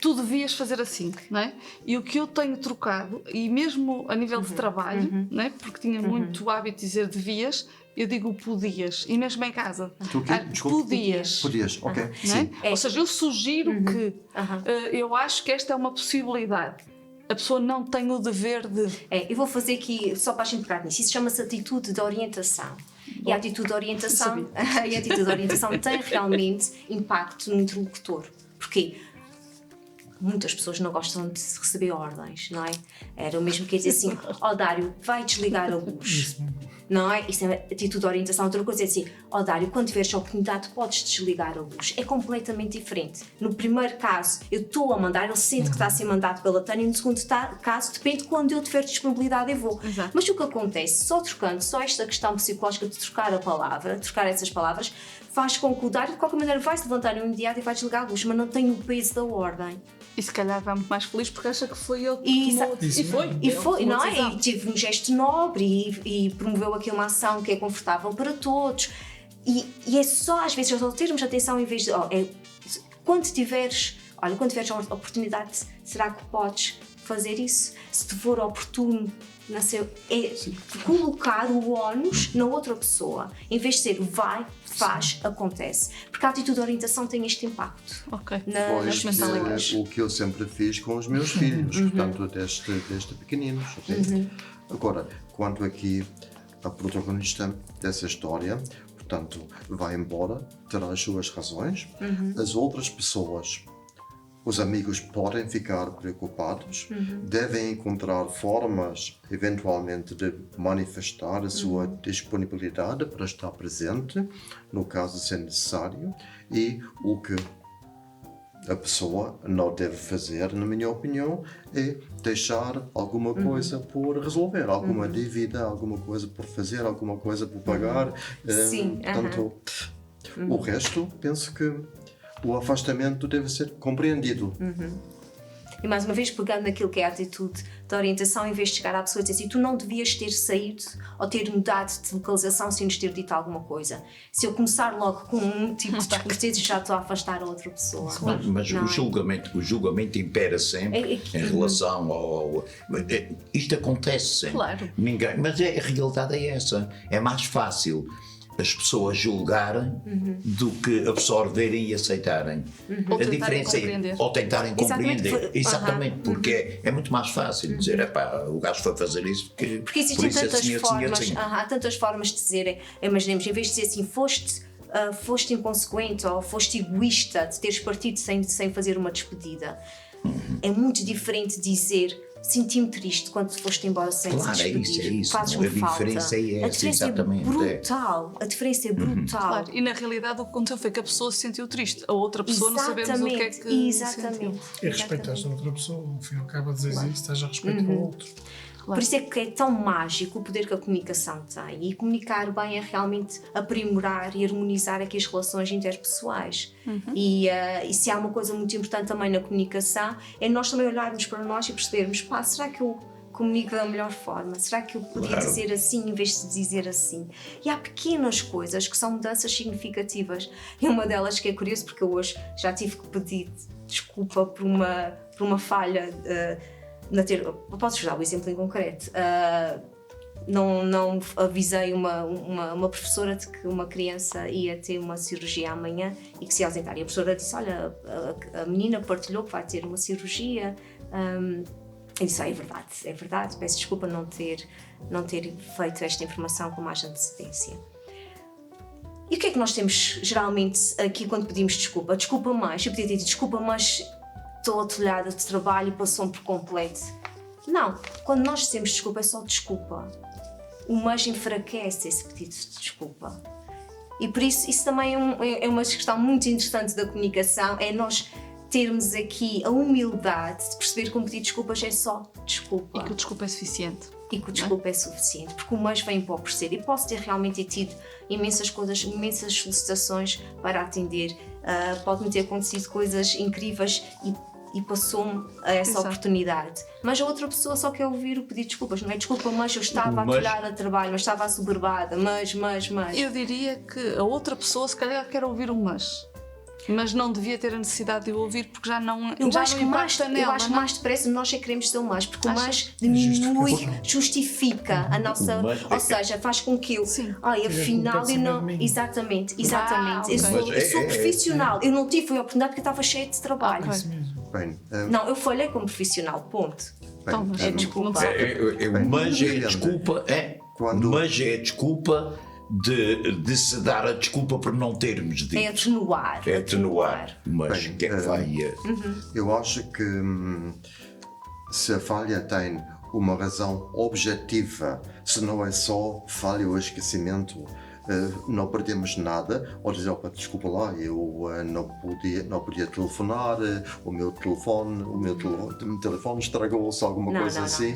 Tu devias fazer assim, não é? E o que eu tenho trocado, e mesmo a nível de trabalho, não é? Porque tinha muito hábito de dizer devias, eu digo podias, e mesmo em casa. Podias, ok. Não é? Ou seja, eu sugiro que eu acho que esta é uma possibilidade. A pessoa não tem o dever de... Eu vou fazer aqui, só para a gente pegar nisso, isso chama-se atitude de orientação. Bom, e a atitude de orientação, tem realmente impacto no interlocutor. Porquê? Muitas pessoas não gostam de receber ordens, não é? Era o mesmo que dizer assim, Dário, vai desligar a luz. Não é? Isso é atitude de orientação. Outra coisa é assim, Dário, quando tiveres a oportunidade podes desligar a luz. É completamente diferente. No primeiro caso, eu estou a mandar, ele sente que está a ser mandado pela Tânia, no segundo caso, depende de quando eu tiver disponibilidade eu vou. Exato. Mas o que acontece, só esta questão psicológica de trocar a palavra, trocar essas palavras, faz com que o Dário de qualquer maneira vai se levantar no imediato e vai desligar a luz, mas não tem o peso da ordem. E se calhar vai muito mais feliz porque acha que foi ele que tomou. E foi, não é? E teve um gesto nobre e promoveu aqui uma ação que é confortável para todos. E é só às vezes só termos atenção em vez de quando tiveres a oportunidade, será que podes fazer isso? Se te for oportuno, colocar o ónus na outra pessoa, em vez de ser vai, faz, acontece. Porque a atitude de orientação tem este impacto nas mentalidades. O que eu sempre fiz com os meus filhos, portanto, desde pequeninos. Okay? Agora, quanto aqui a protagonista dessa história, portanto, vai embora, terá as suas razões, as outras pessoas, os amigos podem ficar preocupados, devem encontrar formas, eventualmente, de manifestar a sua disponibilidade para estar presente, no caso de ser necessário, e o que a pessoa não deve fazer, na minha opinião, é deixar alguma coisa por resolver, alguma dívida, alguma coisa por fazer, alguma coisa por pagar. Sim. Portanto, o resto, penso que o afastamento deve ser compreendido. E mais uma vez, pegando naquilo que é a atitude de orientação, em vez de chegar à pessoa e dizer assim, tu não devias ter saído ou ter mudado de localização sem nos ter dito alguma coisa. Se eu começar logo com um tipo de descortês, já estou a afastar a outra pessoa. Mas o julgamento impera sempre em relação ao... Isto acontece sempre. Claro. Mas a realidade é essa. É mais fácil as pessoas julgarem do que absorverem e aceitarem. Ou a diferença é ou tentarem compreender. Exatamente, porque é muito mais fácil dizer o gajo foi fazer isso porque existem tantas formas, há tantas formas de dizer, imaginemos, em vez de dizer assim, foste inconsequente ou foste egoísta de teres partido sem fazer uma despedida. É muito diferente dizer senti-me triste quando foste embora sem Claro, se é despedir. isso. Fazes-me A falta. diferença é essa, A diferença exatamente, é brutal. A diferença é brutal. Claro, e na realidade o que aconteceu foi que a pessoa se sentiu triste, a outra pessoa não sabemos o que é que Exatamente. sentiu. E respeitas a outra pessoa, no fim acaba a dizer isso, estás a respeitar o outro. Por isso é que é tão mágico o poder que a comunicação tem. E comunicar bem é realmente aprimorar e harmonizar aqui as relações interpessoais. E se há uma coisa muito importante também na comunicação, é nós também olharmos para nós e percebermos, será que eu comunico da melhor forma? Será que eu podia dizer assim em vez de dizer assim? E há pequenas coisas que são mudanças significativas. E uma delas que é curioso, porque eu hoje já tive que pedir desculpa por uma falha posso dar o exemplo em concreto. Não avisei uma professora de que uma criança ia ter uma cirurgia amanhã e que se ausentar. E a professora disse, olha, a menina partilhou que vai ter uma cirurgia. E disse, é verdade, peço desculpa não ter feito esta informação com mais antecedência. E o que é que nós temos geralmente aqui quando pedimos desculpa? Desculpa mais, eu podia ter dito desculpa, mas estou atolhada de trabalho e passou-me por completo. Não, quando nós dizemos desculpa é só desculpa. O mas enfraquece esse pedido de desculpa. E por isso também é uma questão muito interessante da comunicação, é nós termos aqui a humildade de perceber que um pedido de desculpas é só desculpa. E que o desculpa é suficiente. E que o desculpa é suficiente, porque o mas vem para oferecer. E posso ter realmente tido imensas coisas, imensas solicitações para atender. Pode-me ter acontecido coisas incríveis e passou-me essa oportunidade. Mas a outra pessoa só quer ouvir o pedido de desculpas. Não é desculpa, mas eu estava atolhada a trabalho, mas estava assoberbada, mas. Eu diria que a outra pessoa se calhar quer ouvir um mas não devia ter a necessidade de o ouvir porque já não impacta nela. Eu acho que mais depressa nós é que queremos ser o mais, porque o mais diminui, justifica a nossa. Ou seja, faz com que eu. Afinal eu não. Exatamente. Okay. Eu sou profissional. Eu não tive a oportunidade porque eu estava cheia de trabalho. Bem, Não, eu falhei como profissional, ponto. Então, mas desculpa. Mas é desculpa, mas é desculpa de se dar a desculpa por não termos dito. É atenuar. Mas Bem, que é que vai... eu acho que se a falha tem uma razão objetiva, se não é só falha ou esquecimento, não perdemos nada. Ou dizer, desculpa lá, eu não podia telefonar, o meu telefone estragou-se, alguma coisa assim.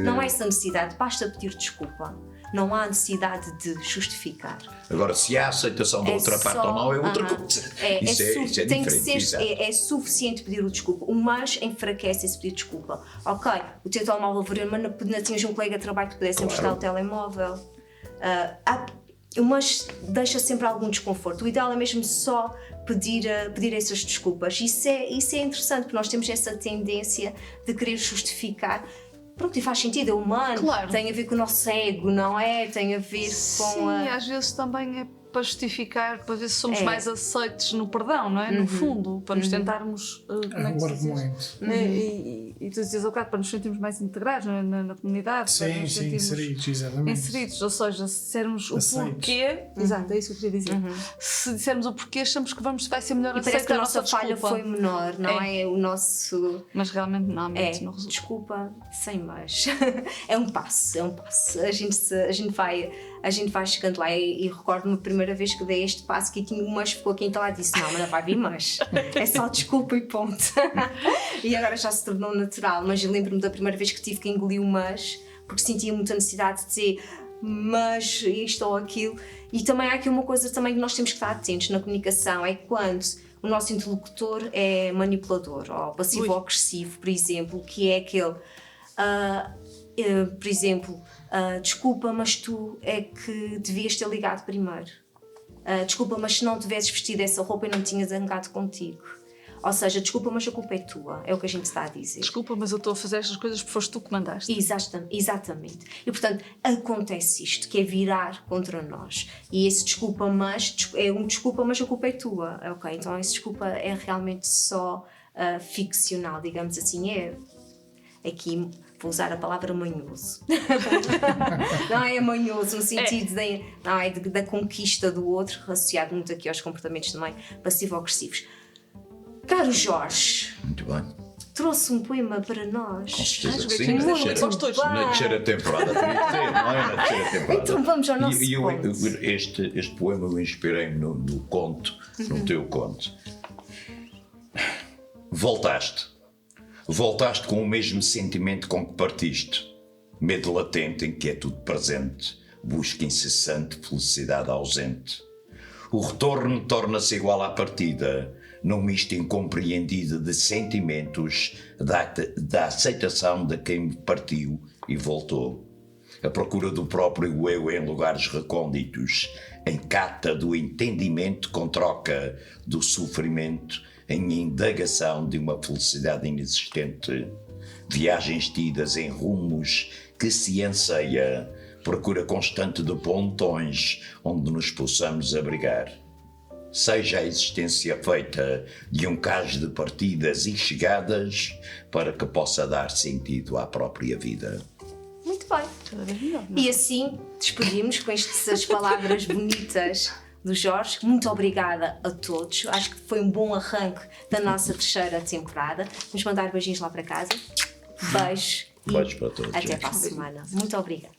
Não há essa necessidade, basta pedir desculpa. Não há necessidade de justificar. Agora, se há aceitação da outra parte ou não, é outra coisa. Isso é tem diferente. Que ser, é suficiente pedir o desculpa. O mas enfraquece esse pedido de desculpa. Ok, o teu telemóvel vermelho, mas tinhas um colega de trabalho que pudesse emprestar o telemóvel. Mas deixa sempre algum desconforto. O ideal é mesmo só pedir essas desculpas. Isso é interessante, porque nós temos essa tendência de querer justificar. Pronto, e faz sentido, é humano, claro. Tem a ver com o nosso ego, não é? Tem a ver com Sim, às vezes também é para justificar, para ver se somos mais aceites no perdão, não é? No fundo, para nos tentarmos... É um argumento. E tu dizias ao bocado, para nos sentirmos mais integrados na comunidade. Sim, inseridos, exatamente. Inseridos, ou seja, se dissermos o porquê... Exato, é isso que eu queria dizer. Se dissermos o porquê, achamos que vai ser melhor aceitar. Parece que a nossa falha foi menor, não é? O nosso... Mas realmente não resulta. Desculpa, sem mais. É um passo. A gente vai chegando lá e recordo-me a primeira vez que dei este passo que tinha um mas ficou aqui instalado e disse, não, mas não vai vir mas. É só desculpa e ponto. E agora já se tornou natural, mas eu lembro-me da primeira vez que tive que engolir o mas, porque sentia muita necessidade de dizer mas isto ou aquilo. E também há aqui uma coisa também que nós temos que estar atentos na comunicação, é quando o nosso interlocutor é manipulador ou passivo-agressivo, por exemplo, que é aquele... por exemplo, desculpa, mas tu é que devias ter ligado primeiro. Desculpa, mas se não tivesses vestido essa roupa eu não tinha zangado contigo. Ou seja, desculpa, mas a culpa é tua, é o que a gente está a dizer. Desculpa, mas eu estou a fazer estas coisas porque foste tu que mandaste. Exatamente. E portanto, acontece isto, que é virar contra nós. E esse desculpa, mas é um desculpa, mas a culpa é tua. Ok, então esse desculpa é realmente só ficcional, digamos assim. Aqui vou usar a palavra manhoso. Não é manhoso no sentido da conquista do outro, associado muito aqui aos comportamentos também passivo-agressivos. Caro Jorge, Muito bem. trouxe um poema para nós. Com certeza Acho que que sim. temos Na muito terceira- gostos. na terceira temporada, teria que ter, não é? Na terceira temporada. Então vamos ao nosso conto. Este poema eu inspirei-me no conto, no teu conto. Voltaste com o mesmo sentimento com que partiste. Medo latente, inquietude presente, busca incessante, felicidade ausente. O retorno torna-se igual à partida, num misto incompreendido de sentimentos, da aceitação de quem partiu e voltou. A procura do próprio eu em lugares recônditos, em cata do entendimento com troca do sofrimento, em indagação de uma felicidade inexistente. Viagens tidas em rumos que se anseia, procura constante de pontões onde nos possamos abrigar. Seja a existência feita de um cais de partidas e chegadas para que possa dar sentido à própria vida. Muito bem. Cada vez melhor, não é? E assim despedimos com estas palavras bonitas do Jorge. Muito obrigada a todos. Acho que foi um bom arranque da nossa terceira temporada. Vamos mandar beijinhos lá para casa. Beijo. Beijos para todos. Até para a semana. Muito obrigada.